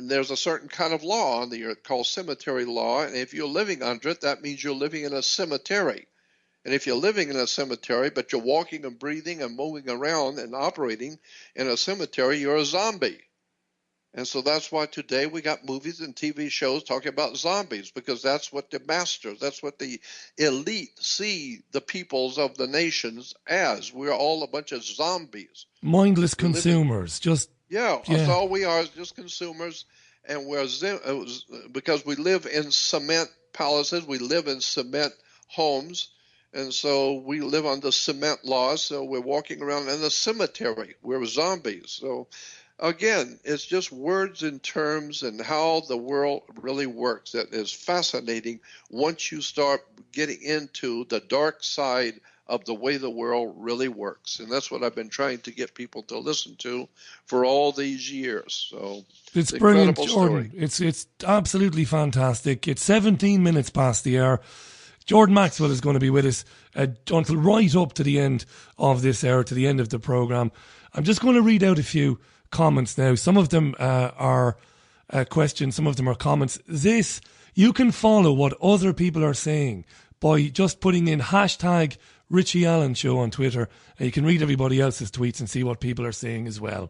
there's a certain kind of law on the earth called cemetery law, and if you're living under it, that means you're living in a cemetery. And if you're living in a cemetery, but you're walking and breathing and moving around and operating in a cemetery, you're a zombie. And so that's why today we got movies and TV shows talking about zombies, because that's what the masters, that's what the elite see the peoples of the nations as. We're all a bunch of zombies. Mindless consumers. That's all we are, is just consumers. And because we live in cement palaces, we live in cement homes, and so we live under cement laws, so we're walking around in a cemetery. We're zombies. So again, it's just words and terms and how the world really works that is fascinating once you start getting into the dark side of the way the world really works. And that's what I've been trying to get people to listen to for all these years. So it's brilliant, Jordan. Story. It's absolutely fantastic. It's 17 minutes past the hour. Jordan Maxwell is going to be with us until right up to the end of this hour, to the end of the programme. I'm just going to read out a few comments now. Some of them are questions, some of them are comments. You can follow what other people are saying by just putting in hashtag Richie Allen Show on Twitter, and you can read everybody else's tweets and see what people are saying as well.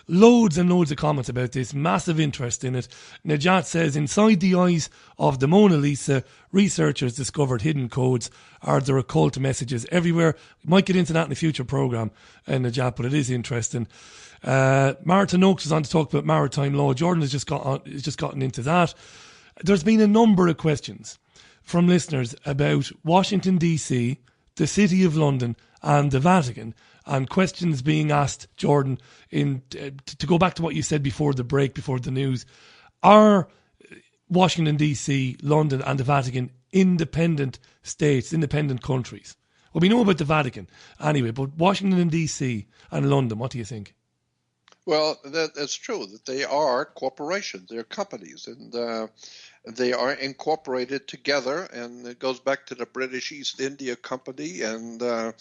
Loads and loads of comments about this, massive interest in it. Najat says, inside the eyes of the Mona Lisa, researchers discovered hidden codes. Are there occult messages everywhere? We might get into that in a future programme, Najat, but it is interesting. Martin Oakes is on to talk about maritime law. Jordan has just gotten into that. There's been a number of questions from listeners about Washington DC, the City of London and the Vatican, and questions being asked, Jordan, to go back to what you said before the break, before the news. Are Washington, D.C., London and the Vatican independent states, independent countries? Well, we know about the Vatican anyway, but Washington, D.C. and London, what do you think? Well, that's true, that they are corporations, they're companies, and they are incorporated together, and it goes back to the British East India Company and the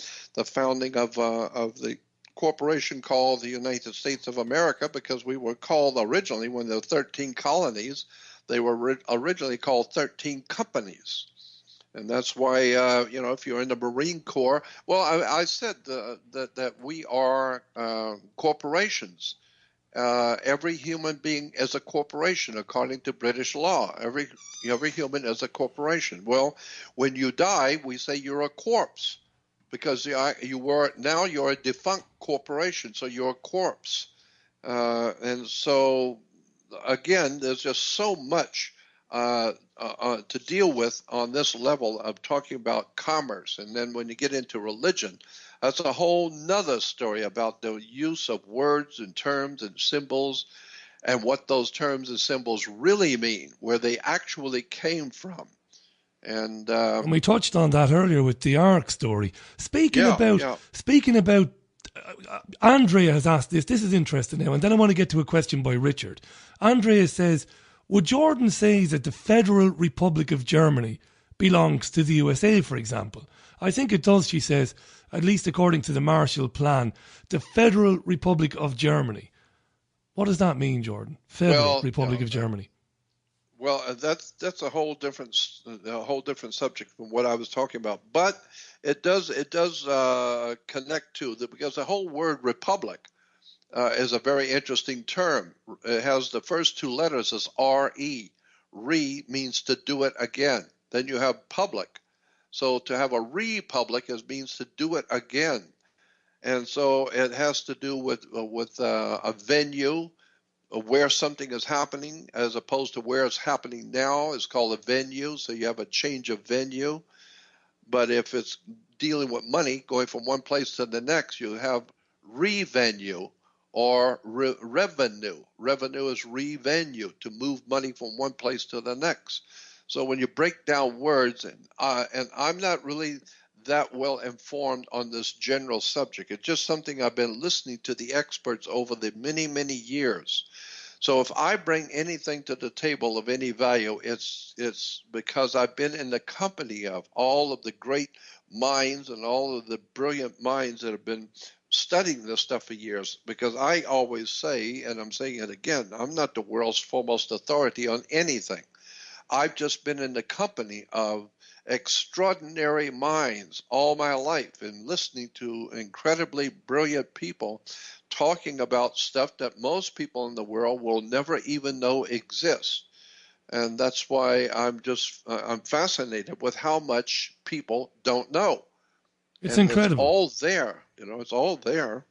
founding of the corporation called the United States of America, because we were called originally, when there were 13 colonies, they were originally called 13 companies. And that's why, if you're in the Marine Corps, well, I said that we are corporations. Every human being is a corporation, according to British law. Every human is a corporation. Well, when you die, we say you're a corpse, because you're a defunct corporation, so you're a corpse. And so, again, there's just so much to deal with on this level of talking about commerce. And then when you get into religion, that's a whole nother story about the use of words and terms and symbols, and what those terms and symbols really mean, where they actually came from. And we touched on that earlier with the Ark story. Speaking about Andrea has asked this. This is interesting now, and then I want to get to a question by Richard. Andrea says, would Jordan say that the Federal Republic of Germany belongs to the USA, for example? I think it does, she says, at least according to the Marshall Plan. The Federal Republic of Germany. What does that mean, Jordan? Federal Republic of Germany. Well, that's a whole different subject from what I was talking about. But it does connect to because the whole word republic is a very interesting term. It has the first two letters as R-E. Re means to do it again. Then you have public. So to have a republic means to do it again. And so it has to do with a venue, where something is happening, as opposed to where it's happening now is called a venue. So you have a change of venue. But if it's dealing with money, going from one place to the next, you have revenue or revenue. Revenue is revenue, to move money from one place to the next. So when you break down words, and I'm not really that well informed on this general subject. It's just something I've been listening to the experts over the many, many years. So if I bring anything to the table of any value, it's because I've been in the company of all of the great minds and all of the brilliant minds that have been studying this stuff for years. Because I always say, and I'm saying it again, I'm not the world's foremost authority on anything. I've just been in the company of extraordinary minds all my life, and listening to incredibly brilliant people talking about stuff that most people in the world will never even know exists. And that's why I'm fascinated with how much people don't know. It's incredible. It's all there. It's all there.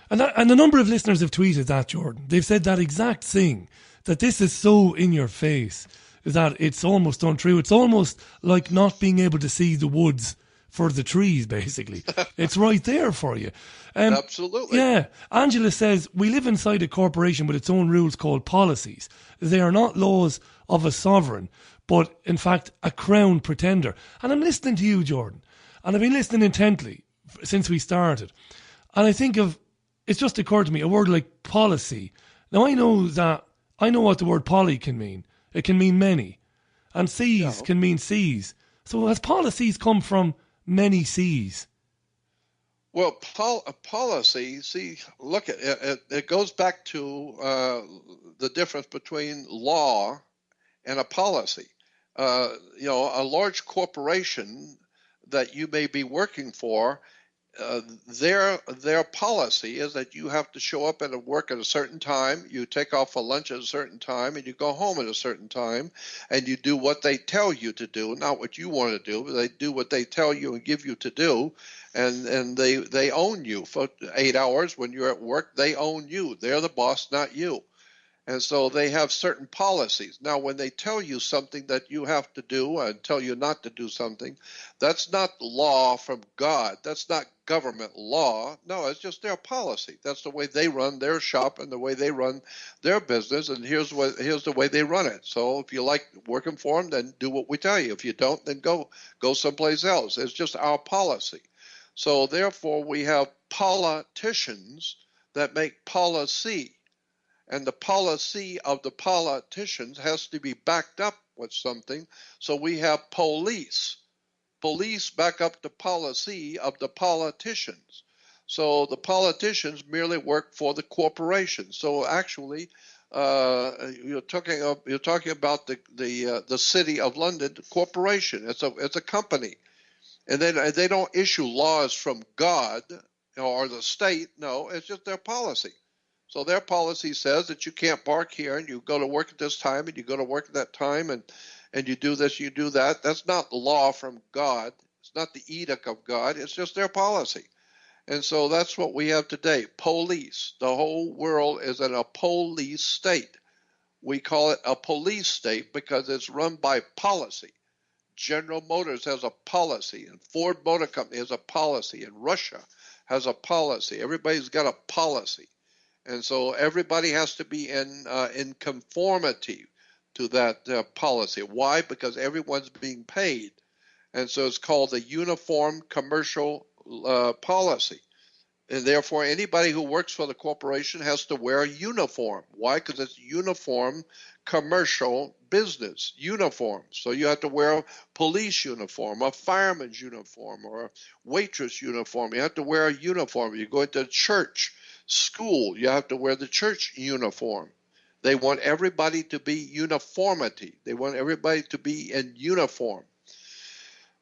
And a number of listeners have tweeted that, Jordan. They've said that exact thing, that this is so in your face that it's almost untrue. It's almost like not being able to see the woods for the trees, basically. It's right there for you. Absolutely. Yeah. Angela says, we live inside a corporation with its own rules called policies. They are not laws of a sovereign, but in fact a crown pretender. And I'm listening to you, Jordan, and I've been listening intently since we started. And I think it's just occurred to me, a word like policy. Now I know what the word poly can mean. It can mean many. And seas can mean seas. So has policies come from many seas? Well, policy, look, it goes back to the difference between law and a policy. A large corporation that you may be working for, their policy is that you have to show up at work at a certain time, you take off for lunch at a certain time, and you go home at a certain time, and you do what they tell you to do, not what you want to do, but they do what they tell you and give you to do, and they own you for 8 hours. When you're at work, they own you. They're the boss, not you. And so they have certain policies. Now, when they tell you something that you have to do and tell you not to do something, that's not law from God. That's not government law. No, it's just their policy. That's the way they run their shop and the way they run their business. And here's the way they run it. So if you like working for them, then do what we tell you. If you don't, then go someplace else. It's just our policy. So therefore, we have politicians that make policy. And the policy of the politicians has to be backed up with something. So we have police. Police back up the policy of the politicians. So the politicians merely work for the corporation. So actually, you're talking about the city of London corporation. It's a company, and they don't issue laws from God or the state. No, it's just their policy. So their policy says that you can't park here, and you go to work at this time, and you go to work at that time, and you do this, you do that. That's not law from God. It's not the edict of God. It's just their policy. And so that's what we have today. Police. The whole world is in a police state. We call it a police state because it's run by policy. General Motors has a policy, and Ford Motor Company has a policy, and Russia has a policy. Everybody's got a policy. And so everybody has to be in conformity to that policy. Why? Because everyone's being paid. And so it's called the Uniform Commercial Policy. And therefore, anybody who works for the corporation has to wear a uniform. Why? Because it's uniform commercial business, uniform. So you have to wear a police uniform, a fireman's uniform, or a waitress uniform. You have to wear a uniform. You go into church, school, you have to wear the church uniform. They want everybody to be uniformity. They want everybody to be in uniform.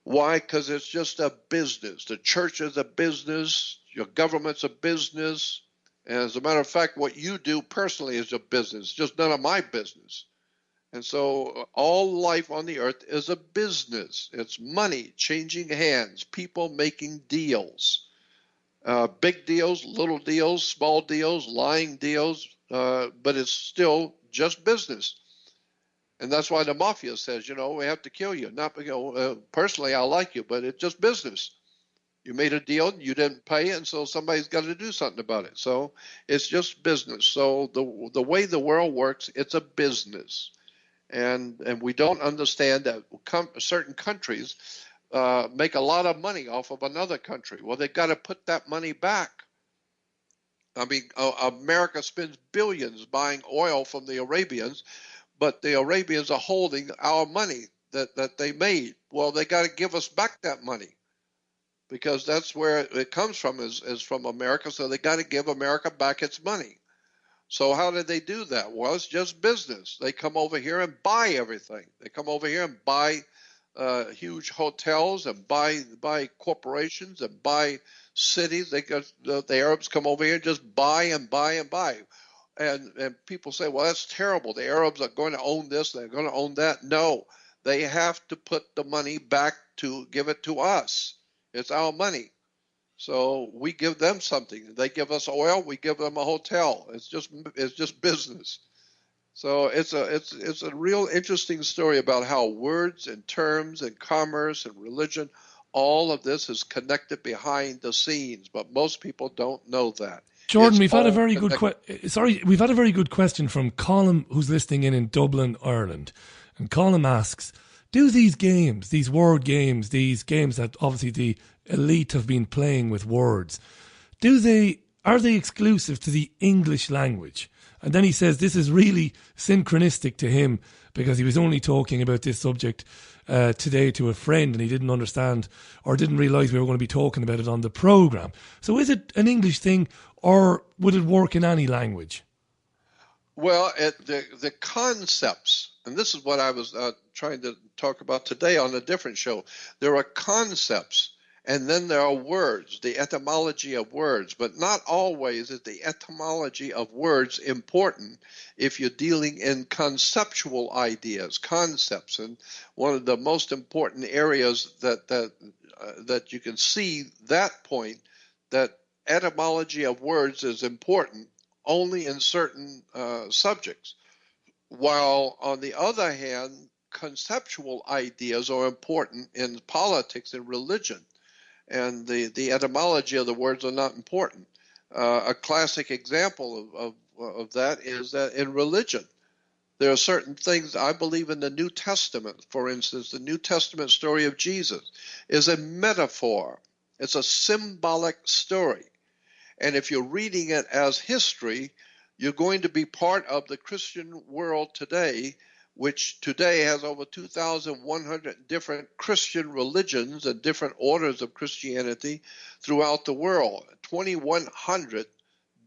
Why? Because it's just a business. The church is a business. Your government's a business. And as a matter of fact, what you do personally is a business, just none of my business. And so all life on the earth is a business. It's money changing hands, people making deals. Big deals, little deals, small deals, lying deals, but it's still just business. And that's why the mafia says, we have to kill you. Not, personally, I like you, but it's just business. You made a deal, you didn't pay, and so somebody's got to do something about it. So it's just business. So the way the world works, it's a business. And we don't understand that certain countries make a lot of money off of another country. Well, they've got to put that money back. I mean, America spends billions buying oil from the Arabians, but the Arabians are holding our money that they made. Well, they got to give us back that money because that's where it comes from, is from America. So they got to give America back its money. So how did they do that? Well, it's just business. They come over here and buy everything. They come over here and buy huge hotels and buy corporations and buy cities. The Arabs come over here and just buy and buy and buy. And people say, well, that's terrible. The Arabs are going to own this. They're going to own that. No, they have to put the money back to give it to us. It's our money. So we give them something. They give us oil. We give them a hotel. It's just business. So it's a real interesting story about how words and terms and commerce and religion, all of this is connected behind the scenes. But most people don't know that. Jordan, we've had a very good question from Colin, who's listening in Dublin, Ireland. And Colin asks, do these games, these word games, these games that obviously the elite have been playing with words, are they exclusive to the English language? And then he says this is really synchronistic to him because he was only talking about this subject today to a friend and he didn't understand or didn't realise we were going to be talking about it on the programme. So is it an English thing or would it work in any language? Well, the concepts, and this is what I was trying to talk about today on a different show. There are concepts, and then there are words, the etymology of words. But not always is the etymology of words important if you're dealing in conceptual ideas, concepts. And one of the most important areas that you can see that point, that etymology of words is important only in certain subjects, while on the other hand, conceptual ideas are important in politics and religion. and the etymology of the words are not important. A classic example of that is that in religion, there are certain things I believe in the New Testament. For instance, the New Testament story of Jesus is a metaphor. It's a symbolic story. And if you're reading it as history, you're going to be part of the Christian world today, which today has over 2,100 different Christian religions and different orders of Christianity throughout the world. 2,100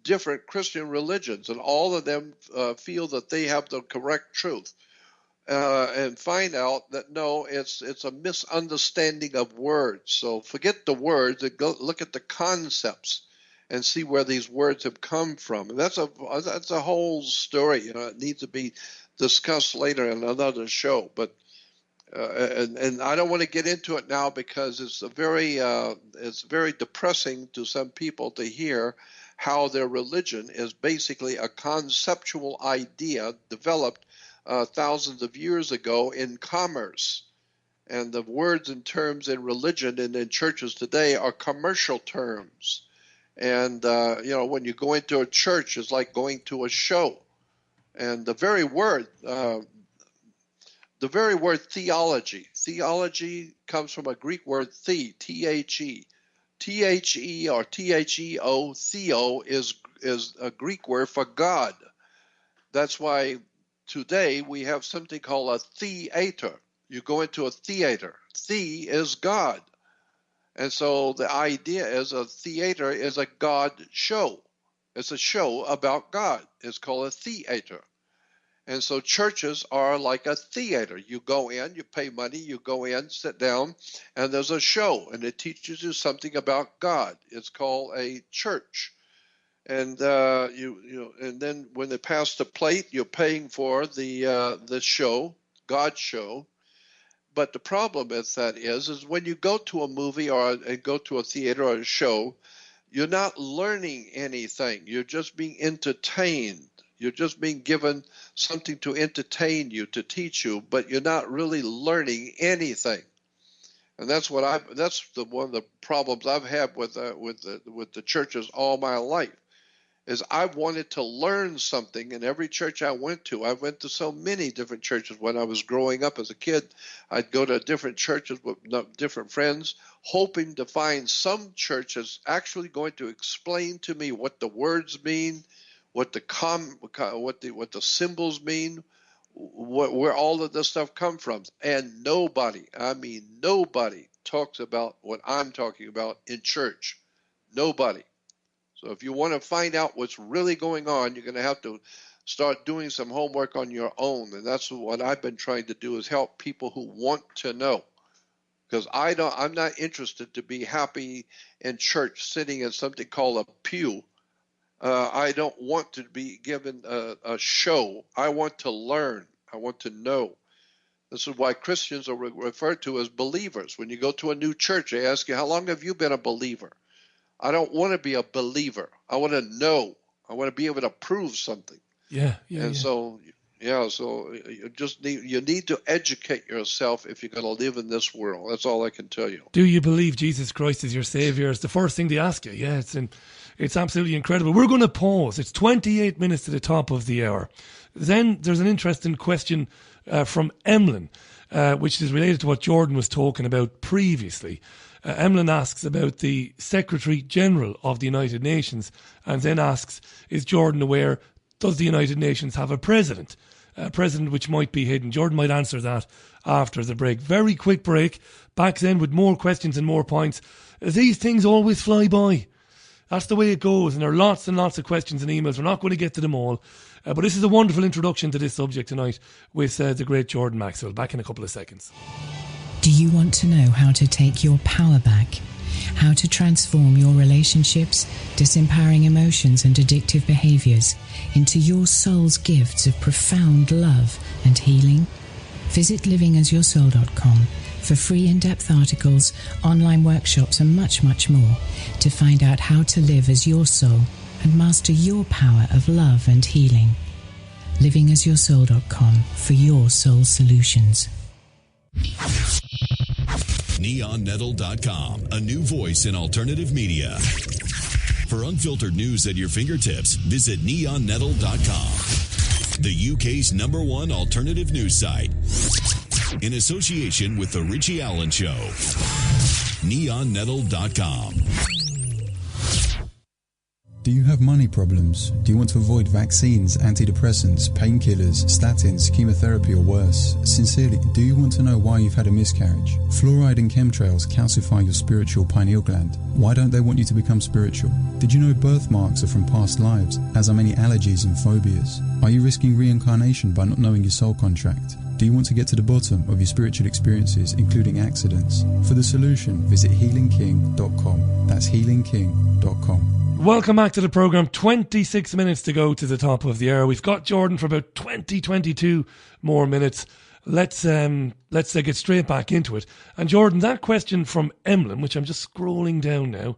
different Christian religions, and all of them feel that they have the correct truth. And find out that no, it's a misunderstanding of words. So forget the words and go look at the concepts and see where these words have come from. And that's a whole story. It needs to be discussed later in another show. But and I don't want to get into it now because it's very depressing to some people to hear how their religion is basically a conceptual idea developed thousands of years ago in commerce. And the words and terms in religion and in churches today are commercial terms. And, when you go into a church, it's like going to a show. And the very word theology comes from a Greek word the, T-H-E. T-H-E or T-H-E-O, theo, is a Greek word for God. That's why today we have something called a theater. You go into a theater. The is God. And so the idea is a theater is a God show. It's a show about God. It's called a theater. And so churches are like a theater. You go in, you pay money, you go in, sit down, and there's a show, and it teaches you something about God. It's called a church. And and then when they pass the plate, you're paying for the show, God's show. But the problem with that is when you go to a movie or go to a theater or a show, you're not learning anything. You're just being entertained. You're just being given something to entertain you, to teach you, but you're not really learning anything. And that's one of the problems I've had with the churches all my life. Is I wanted to learn something in every church I went to so many different churches when I was growing up as a kid. I'd go to different churches with different friends, hoping to find some church that's actually going to explain to me what the words mean, what the symbols mean, where all of this stuff come from. And nobody talks about what I'm talking about in church. Nobody. So if you want to find out what's really going on, you're going to have to start doing some homework on your own. And that's what I've been trying to do, is help people who want to know. Because I'm not interested to be happy in church sitting in something called a pew. I don't want to be given a show. I want to learn. I want to know. This is why Christians are referred to as believers. When you go to a new church, they ask you, how long have you been a believer? I don't want to be a believer. I want to know. I want to be able to prove something. So you need to educate yourself if you're going to live in this world. That's all I can tell you. Do you believe Jesus Christ is your Savior? It's the first thing they ask you. Yeah, it's absolutely incredible. We're going to pause. It's 28 minutes to the top of the hour. Then there's an interesting question from Emlyn, which is related to what Jordan was talking about previously. Emlyn asks about the Secretary General of the United Nations, and then asks, is Jordan aware, does the United Nations have a president? A president which might be hidden. Jordan might answer that after the break. Very quick break. Back then with more questions and more points. These things always fly by. That's the way it goes, and there are lots and lots of questions and emails. We're not going to get to them all. But this is a wonderful introduction to this subject tonight with the great Jordan Maxwell. Back in a couple of seconds. Do you want to know how to take your power back? How to transform your relationships, disempowering emotions and addictive behaviors into your soul's gifts of profound love and healing? Visit livingasyoursoul.com for free in-depth articles, online workshops and much, much more to find out how to live as your soul and master your power of love and healing. Livingasyoursoul.com for your soul solutions. NeonNettle.com, a new voice in alternative media. For unfiltered news at your fingertips, visit NeonNettle.com, the UK's #1 alternative news site. In association with The Richie Allen Show. NeonNettle.com. Do you have money problems? Do you want to avoid vaccines, antidepressants, painkillers, statins, chemotherapy, or worse? Sincerely, do you want to know why you've had a miscarriage? Fluoride and chemtrails calcify your spiritual pineal gland. Why don't they want you to become spiritual? Did you know birthmarks are from past lives, as are many allergies and phobias? Are you risking reincarnation by not knowing your soul contract? Do you want to get to the bottom of your spiritual experiences, including accidents? For the solution, visit healingking.com. That's healingking.com. Welcome back to the programme. 26 minutes to go to the top of the hour. We've got Jordan for about 22 more minutes. Let's get straight back into it. And Jordan, that question from Emlyn, which I'm just scrolling down now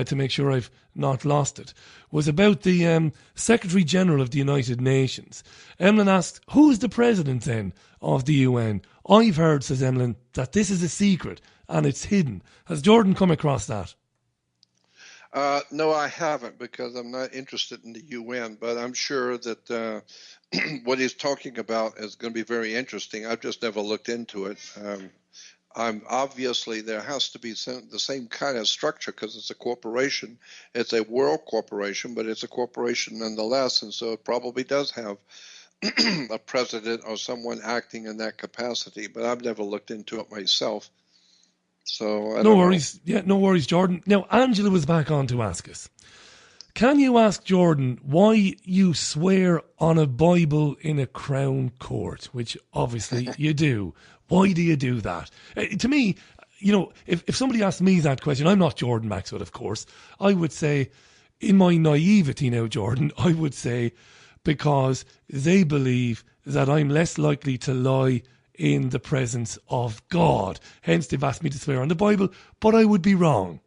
to make sure I've not lost it, was about the Secretary General of the United Nations. Emlyn asked, who is the president then of the UN? I've heard, says Emlyn, that this is a secret and it's hidden. Has Jordan come across that? No, I haven't, because I'm not interested in the UN, but I'm sure that what he's talking about is going to be very interesting. I've just never looked into it. Obviously, there has to be the same kind of structure, because it's a corporation. It's a world corporation, but it's a corporation nonetheless, and so it probably does have a president or someone acting in that capacity, but I've never looked into it myself. So no worries. Yeah, no worries, Jordan. Now, Angela was back on to ask us, can you ask Jordan why you swear on a Bible in a Crown Court, which obviously you do. Why do you do that? To me, you know, if somebody asked me that question, I'm not Jordan Maxwell, of course, I would say, in my naivety now, Jordan, I would say because they believe that I'm less likely to lie in the presence of God. Hence, they've asked me to swear on the Bible, but I would be wrong.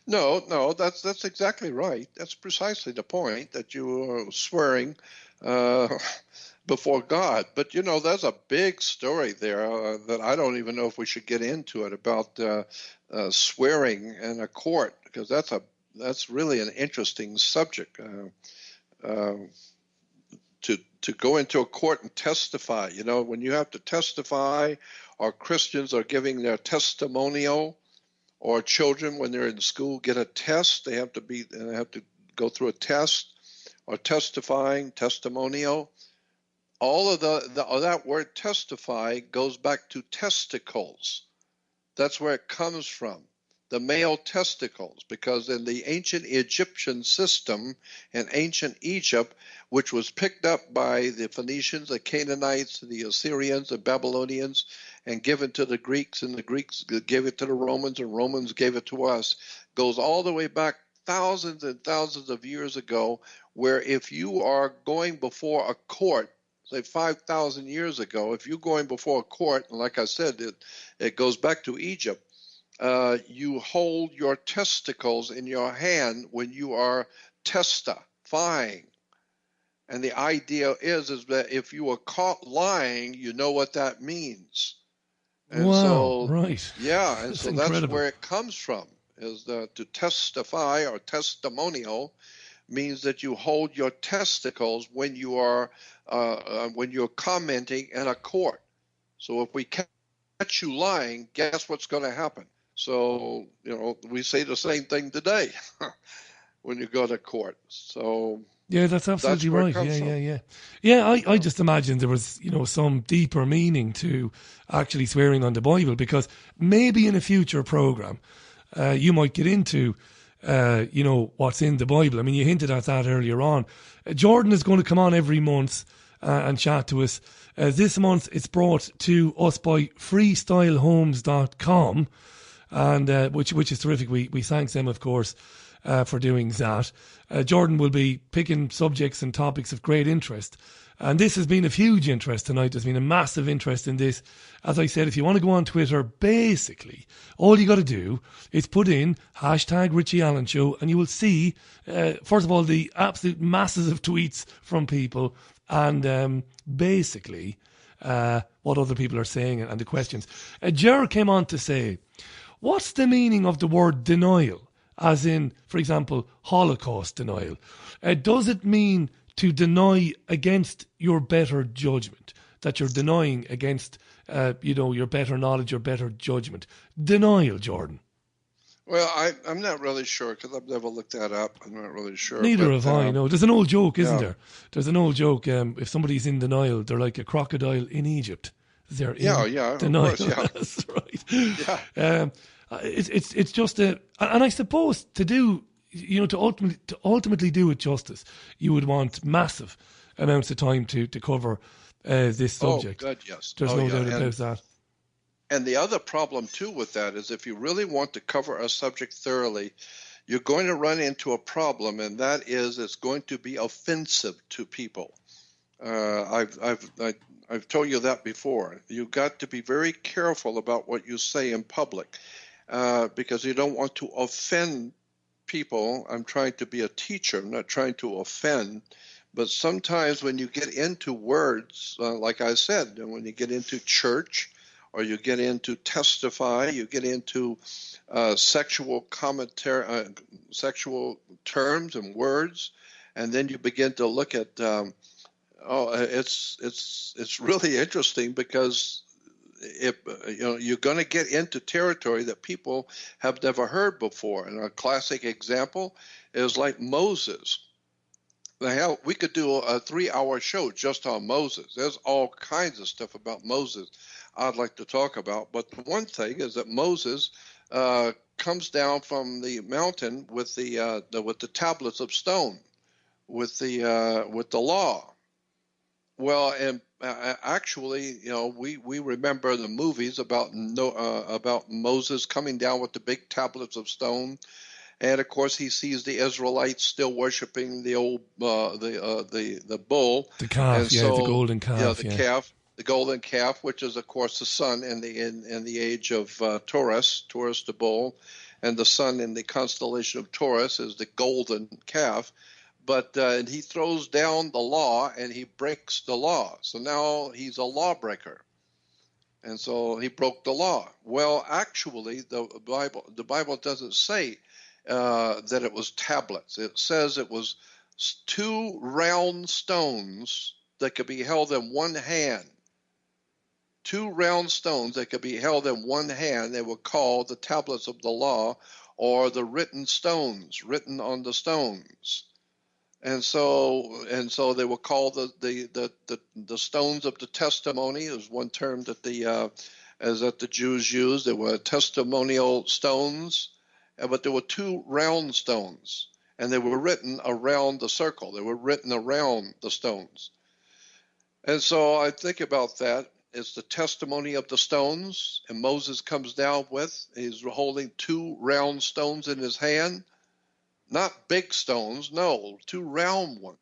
No, that's exactly right. That's precisely the point, that you are swearing before God. But, you know, there's a big story there that I don't even know if we should get into it, about swearing in a court, because that's really an interesting subject. To go into a court and testify, you know, when you have to testify, or Christians are giving their testimonial, or children when they're in school get a test, they have to go through a test, or testifying, testimonial. All of that word testify goes back to testicles. That's where it comes from. The male testicles, because in the ancient Egyptian system, in ancient Egypt, which was picked up by the Phoenicians, the Canaanites, the Assyrians, the Babylonians, and given to the Greeks, and the Greeks gave it to the Romans, and Romans gave it to us, goes all the way back thousands and thousands of years ago, where if you are going before a court, say 5,000 years ago, if you're going before a court, and like I said, it goes back to Egypt, you hold your testicles in your hand when you are testifying. And the idea is that if you are caught lying, you know what that means. And wow, so, right. Yeah, and that's so incredible. That's where it comes from, is to testify, or testimonial, means that you hold your testicles when you are when you're commenting in a court. So if we catch you lying, guess what's going to happen? So, you know, we say the same thing today when you go to court. So yeah, that's absolutely right. Yeah. I just imagined there was, you know, some deeper meaning to actually swearing on the Bible, because maybe in a future program, you might get into, you know, what's in the Bible. I mean, you hinted at that earlier on. Jordan is going to come on every month and chat to us. This month it's brought to us by freestylehomes.com. And which is terrific. We thank them, of course, for doing that. Jordan will be picking subjects and topics of great interest, and this has been of huge interest tonight. There's been a massive interest in this. As I said, if you want to go on Twitter, basically all you got to do is put in #Richie Allen Show, and you will see first of all the absolute masses of tweets from people, and basically what other people are saying and the questions. Ger came on to say, what's the meaning of the word denial? As in, for example, Holocaust denial. Does it mean to deny against your better judgment? That you're denying against, your better knowledge, your better judgment. Denial, Jordan. Well, I'm not really sure because I've never looked that up. I'm not really sure. Neither have I. No, there's an old joke, isn't yeah. there? There's an old joke. If somebody's in denial, they're like a crocodile in Egypt. They're in denial. Of course, yeah. That's right. Yeah. It's just and I suppose to do, to ultimately do it justice, you would want massive amounts of time to cover this subject. Oh, good, yes. There's no doubt about that. And the other problem, too, with that is if you really want to cover a subject thoroughly, you're going to run into a problem, and that is it's going to be offensive to people. I've told you that before. You've got to be very careful about what you say in public because you don't want to offend people. I'm trying to be a teacher. I'm not trying to offend. But sometimes when you get into words, like I said, when you get into church or you get into testify, you get into sexual commentary, sexual terms and words, and then you begin to look at, it's really interesting because you're going to get into territory that people have never heard before. And a classic example is like Moses. Hell, we could do a 3-hour show just on Moses. There's all kinds of stuff about Moses I'd like to talk about. But the one thing is that Moses comes down from the mountain with the tablets of stone, with the law. Well, and actually, we remember the movies about Moses coming down with the big tablets of stone. And of course, he sees the Israelites still worshiping the old the bull, the calf, the golden calf, calf, the golden calf, which is of course the sun in the age of Taurus the bull, and the sun in the constellation of Taurus is the golden calf. But and he throws down the law and he breaks the law. So now he's a lawbreaker. And so he broke the law. Well, actually, the Bible doesn't say that it was tablets. It says it was 2 round stones that could be held in one hand. 2 round stones that could be held in one hand. They were called the tablets of the law, or the written stones, written on the stones. And so they were called the stones of the testimony. Is one term that the Jews used. They were testimonial stones. But there were 2 round stones, and they were written around the circle. They were written around the stones. And so I think about that. It's the testimony of the stones, and Moses comes down he's holding 2 round stones in his hand. Not big stones, no, 2 round ones.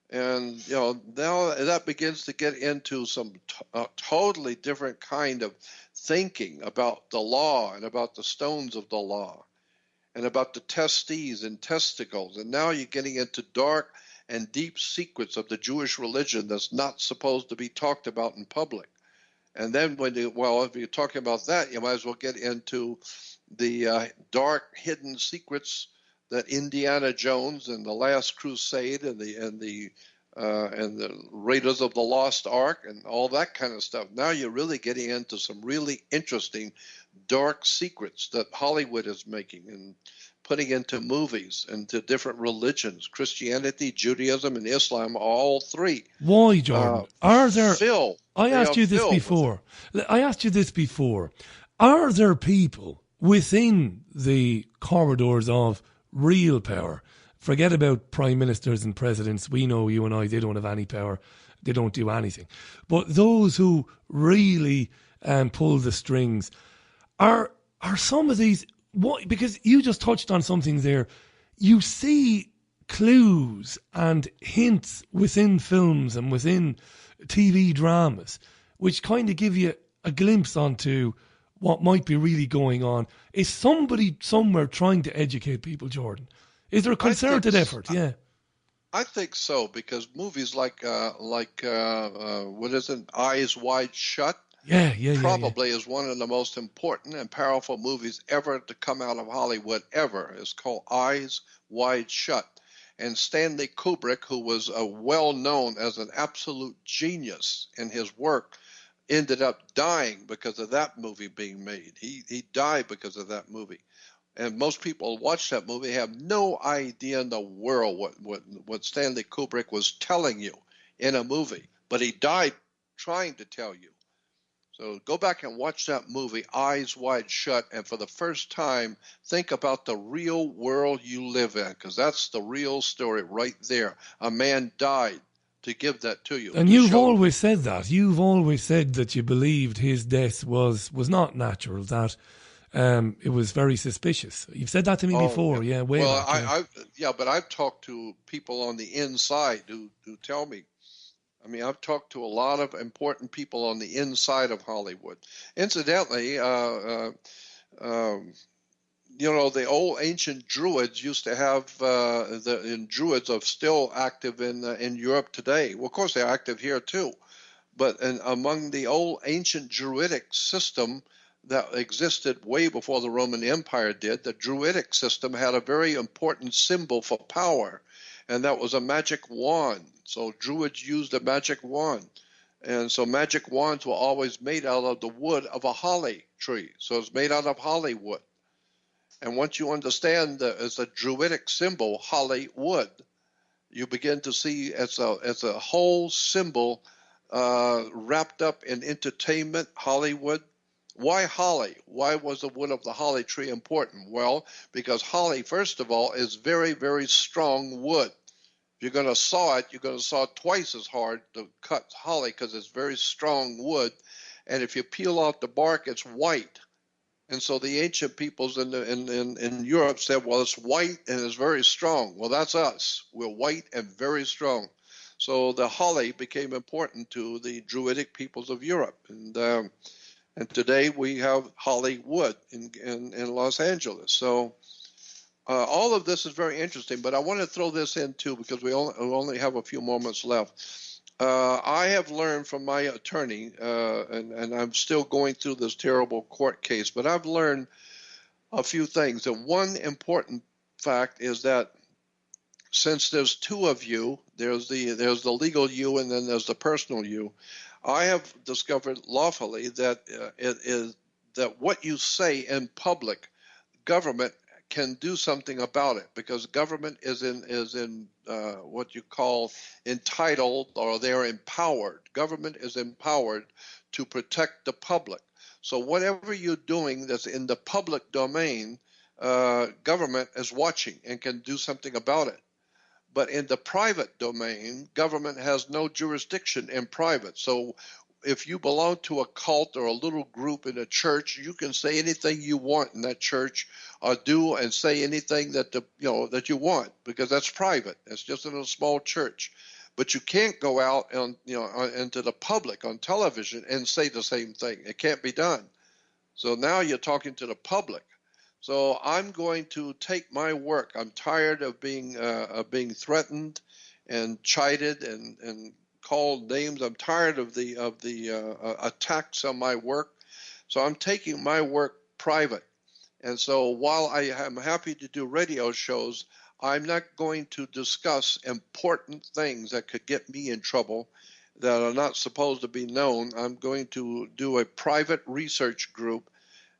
And, now that begins to get into some totally different kind of thinking about the law and about the stones of the law and about the testes and testicles. And now you're getting into dark and deep secrets of the Jewish religion that's not supposed to be talked about in public. And then if you're talking about that, you might as well get into the dark hidden secrets that Indiana Jones and the Last Crusade and the Raiders of the Lost Ark and all that kind of stuff. Now you're really getting into some really interesting dark secrets that Hollywood is making and putting into movies and to different religions, Christianity, Judaism, and Islam, all 3. Why, Jordan? Are there? Phil, I asked you this before. Are there people within the corridors of real power? Forget about prime ministers and presidents. We know, you and I, they don't have any power. They don't do anything. But those who really pull the strings, are some of these... What? Because you just touched on something there. You see clues and hints within films and within TV dramas, which kind of give you a glimpse onto what might be really going on. Is somebody somewhere trying to educate people, Jordan? Is there a concerted effort? Yeah. I think so, because movies like what is it, Eyes Wide Shut, Yeah. probably is one of the most important and powerful movies ever to come out of Hollywood ever. It's called Eyes Wide Shut. And Stanley Kubrick, who was well known as an absolute genius in his work, ended up dying because of that movie being made. He died because of that movie. And most people who watch that movie have no idea in the world what Stanley Kubrick was telling you in a movie. But he died trying to tell you. So go back and watch that movie, Eyes Wide Shut, and for the first time, think about the real world you live in, because that's the real story right there. A man died to give that to you. And you've always said that. You've always said that you believed his death was not natural, that it was very suspicious. You've said that to me before, way back. But I've talked to people on the inside who tell me. I mean, I've talked to a lot of important people on the inside of Hollywood. Incidentally, the old ancient Druids used to have Druids are still active in Europe today. Well, of course, they're active here too. But among the old ancient Druidic system that existed way before the Roman Empire did, the Druidic system had a very important symbol for power, and that was a magic wand. So Druids used a magic wand. And so magic wands were always made out of the wood of a holly tree. So it's made out of holly wood. And once you understand that it's a Druidic symbol, holly wood, you begin to see as a whole symbol wrapped up in entertainment, Hollywood. Why holly? Why was the wood of the holly tree important? Well, because holly, first of all, is very, very strong wood. If you're going to saw it, you're going to saw it twice as hard to cut holly because it's very strong wood. And if you peel off the bark, it's white. And so the ancient peoples in Europe said, well, it's white and it's very strong. Well, that's us. We're white and very strong. So the holly became important to the Druidic peoples of Europe. And today we have Hollywood in Los Angeles. So all of this is very interesting, but I want to throw this in too because we only have a few moments left. I have learned from my attorney, and I'm still going through this terrible court case, but I've learned a few things. And one important fact is that since there's two of you, there's the legal you and then there's the personal you, I have discovered lawfully that that what you say in public, government can do something about it, because government is in what you call entitled, or they're empowered. Government is empowered to protect the public. So whatever you're doing that's in the public domain, government is watching and can do something about it. But in the private domain, government has no jurisdiction in private. So if you belong to a cult or a little group in a church, you can say anything you want in that church, or do and say anything that that you want, because that's private. It's just in a small church. But you can't go out into the public on television and say the same thing. It can't be done. So now you're talking to the public. So I'm going to take my work. I'm tired of being threatened and chided and called names. I'm tired of the attacks on my work. So I'm taking my work private. And so while I am happy to do radio shows, I'm not going to discuss important things that could get me in trouble that are not supposed to be known. I'm going to do a private research group.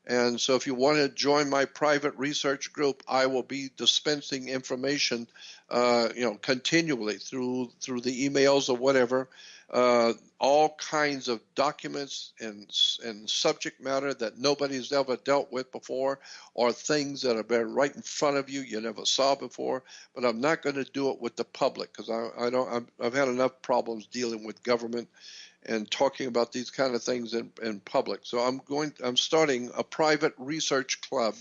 And so if you want to join my private research group, I will be dispensing information, continually through the emails or whatever, all kinds of documents and subject matter that nobody's ever dealt with before, or things that have been right in front of you never saw before. But I'm not going to do it with the public, because I've had enough problems dealing with government and talking about these kind of things in public. So I'm starting a private research club,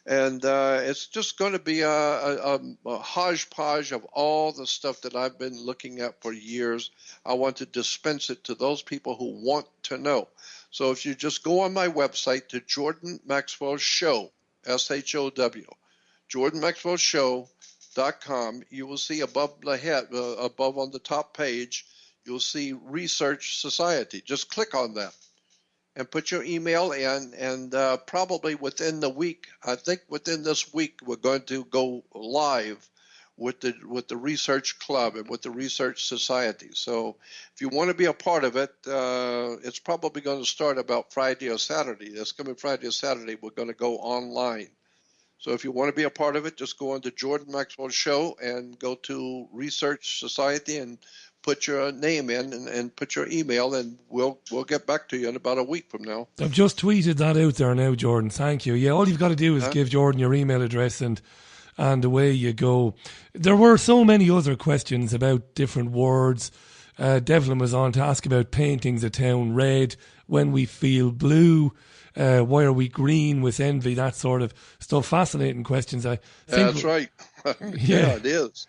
and it's just going to be a hodgepodge of all the stuff that I've been looking at for years. I want to dispense it to those people who want to know. So if you just go on my website to Jordan Maxwell Show, SHOW, Jordan Maxwell Show, you will see above the head, above on the top page, you'll see Research Society. Just click on that and put your email in, and probably within the week, I think within this week, we're going to go live with the Research Club and with the Research Society. So if you want to be a part of it, it's probably going to start about Friday or Saturday. This coming Friday or Saturday, we're going to go online. So if you want to be a part of it, just go on to Jordan Maxwell Show and go to Research Society and put your name in and put your email, and we'll get back to you in about a week from now. I've just tweeted that out there now, Jordan. Thank you. Yeah, all you've got to do is give Jordan your email address and away you go. There were so many other questions about different words. Devlin was on to ask about paintings a town red, when we feel blue, why are we green with envy, that sort of stuff. Fascinating questions. I think that's right. Yeah, it is.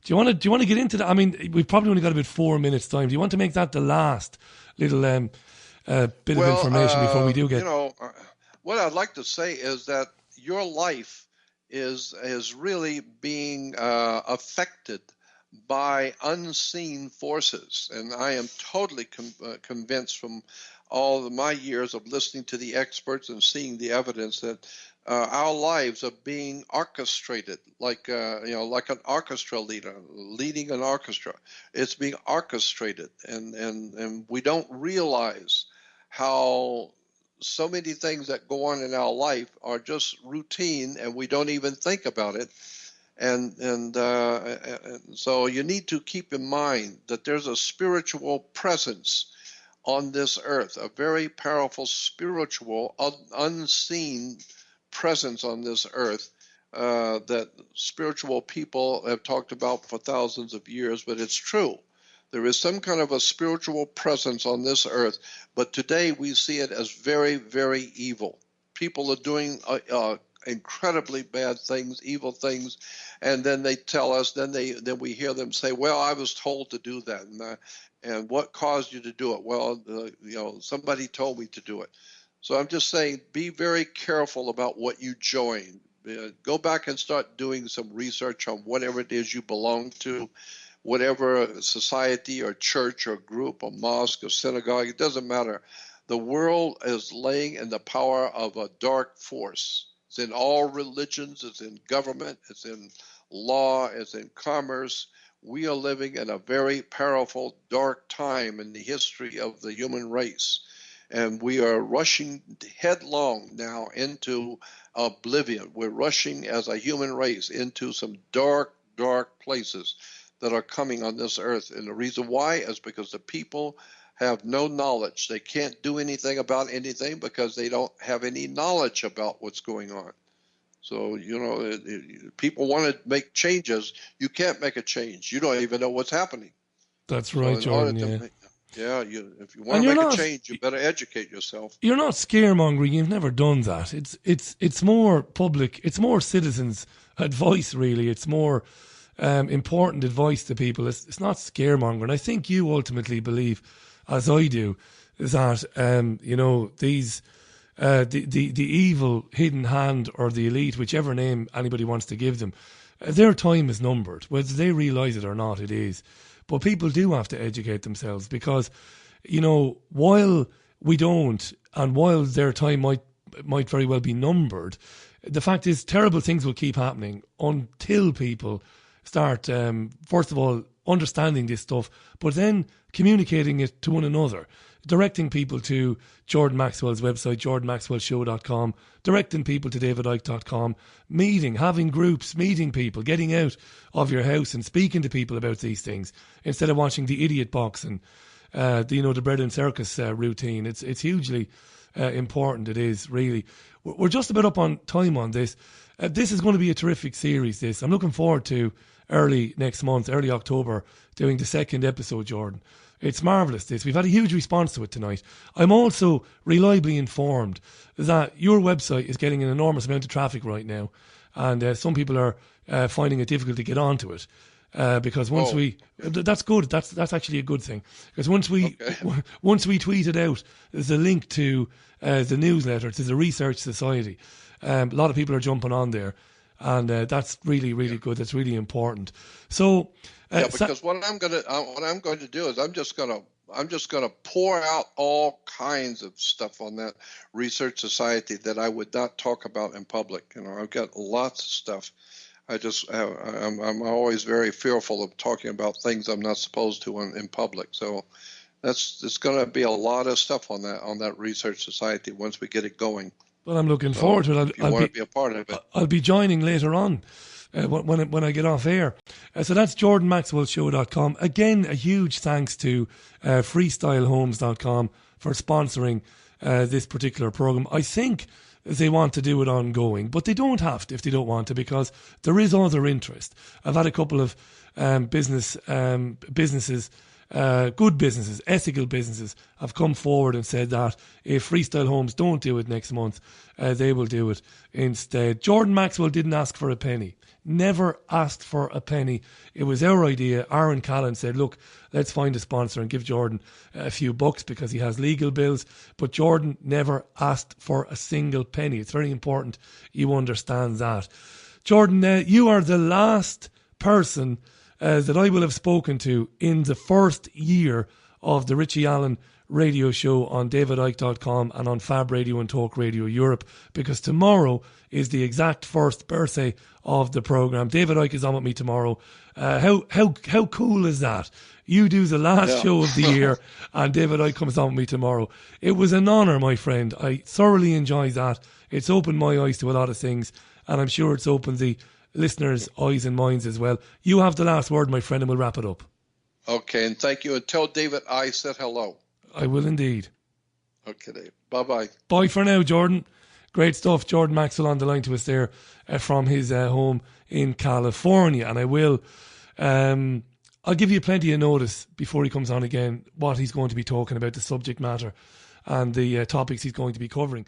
Do you want to get into that? I mean, we've probably only got about 4 minutes time. Do you want to make that the last little bit of information before we do get? What I'd like to say is that your life is really being affected by unseen forces, and I am totally convinced from all of my years of listening to the experts and seeing the evidence that our lives are being orchestrated, like an orchestra leader leading an orchestra. It's being orchestrated, and we don't realize how so many things that go on in our life are just routine, and we don't even think about it. And so you need to keep in mind that there's a spiritual presence on this earth, a very powerful spiritual, unseen presence on this earth that spiritual people have talked about for thousands of years, but it's true. There is some kind of a spiritual presence on this earth, but today we see it as very, very evil. People are doing incredibly bad things, evil things, and then they tell us, then we hear them say, well, I was told to do that, and what caused you to do it? Well, somebody told me to do it. So I'm just saying, be very careful about what you join. Go back and start doing some research on whatever it is you belong to, whatever society or church or group or mosque or synagogue, it doesn't matter. The world is laying in the power of a dark force. It's in all religions, it's in government, it's in law, it's in commerce. We are living in a very powerful, dark time in the history of the human race. And we are rushing headlong now into oblivion. We're rushing as a human race into some dark, dark places that are coming on this earth. And the reason why is because the people have no knowledge. They can't do anything about anything because they don't have any knowledge about what's going on. So, people want to make changes. You can't make a change. You don't even know what's happening. That's right, Jordan, if you want to make a change, you better educate yourself. You're not scaremongering. You've never done that. It's more public. It's more citizens' advice, really. It's more important advice to people. It's not scaremongering. I think you ultimately believe, as I do, that these the evil hidden hand or the elite, whichever name anybody wants to give them, their time is numbered. Whether they realise it or not, it is. But people do have to educate themselves because, while we don't, and while their time might very well be numbered, the fact is terrible things will keep happening until people start, first of all, understanding this stuff, but then communicating it to one another, directing people to Jordan Maxwell's website, jordanmaxwellshow.com, directing people to davidike.com, having groups, meeting people, getting out of your house and speaking to people about these things instead of watching the idiot box and the bread and circus routine. It's hugely important. It is, really. We're just about up on time on this. This is going to be a terrific series, this. I'm looking forward to early next month, early October, doing the second episode, Jordan. It's marvellous, this. We've had a huge response to it tonight. I'm also reliably informed that your website is getting an enormous amount of traffic right now, and some people are finding it difficult to get onto it. Because once that's good. That's actually a good thing. Because once we tweet it out, there's a link to the newsletter, to the Research Society. A lot of people are jumping on there, And that's really, really good. That's really important. So, because what I'm going to do is I'm just going to pour out all kinds of stuff on that research society that I would not talk about in public. I've got lots of stuff. I'm always very fearful of talking about things I'm not supposed to in public. So it's going to be a lot of stuff on that research society once we get it going. Well, I'm looking forward to it. I'll be a part of it. I'll be joining later on when I get off air. So that's JordanMaxwellShow.com. Again, a huge thanks to FreestyleHomes.com for sponsoring this particular program. I think they want to do it ongoing, but they don't have to if they don't want to, because there is other interest. I've had a couple of businesses, good businesses, ethical businesses, have come forward and said that if Freestyle Homes don't do it next month, they will do it instead. Jordan Maxwell didn't ask for a penny. Never asked for a penny. It was our idea. Aaron Callan said, look, let's find a sponsor and give Jordan a few bucks because he has legal bills. But Jordan never asked for a single penny. It's very important you understand that. Jordan, you are the last person that I will have spoken to in the first year of the Richie Allen radio show on davidike.com and on Fab Radio and Talk Radio Europe, because tomorrow is the exact first birthday of the programme. David Icke is on with me tomorrow. How cool is that? You do the last show of the year and David Icke comes on with me tomorrow. It was an honour, my friend. I thoroughly enjoyed that. It's opened my eyes to a lot of things, and I'm sure it's opened the listeners' eyes and minds as well. You have the last word, my friend, and we'll wrap it up. Okay, and thank you. And tell David I said hello. I will indeed. Okay, Dave. Bye-bye. Bye for now, Jordan. Great stuff. Jordan Maxwell on the line to us there from his home in California. And I will, I'll give you plenty of notice before he comes on again what he's going to be talking about, the subject matter and the topics he's going to be covering.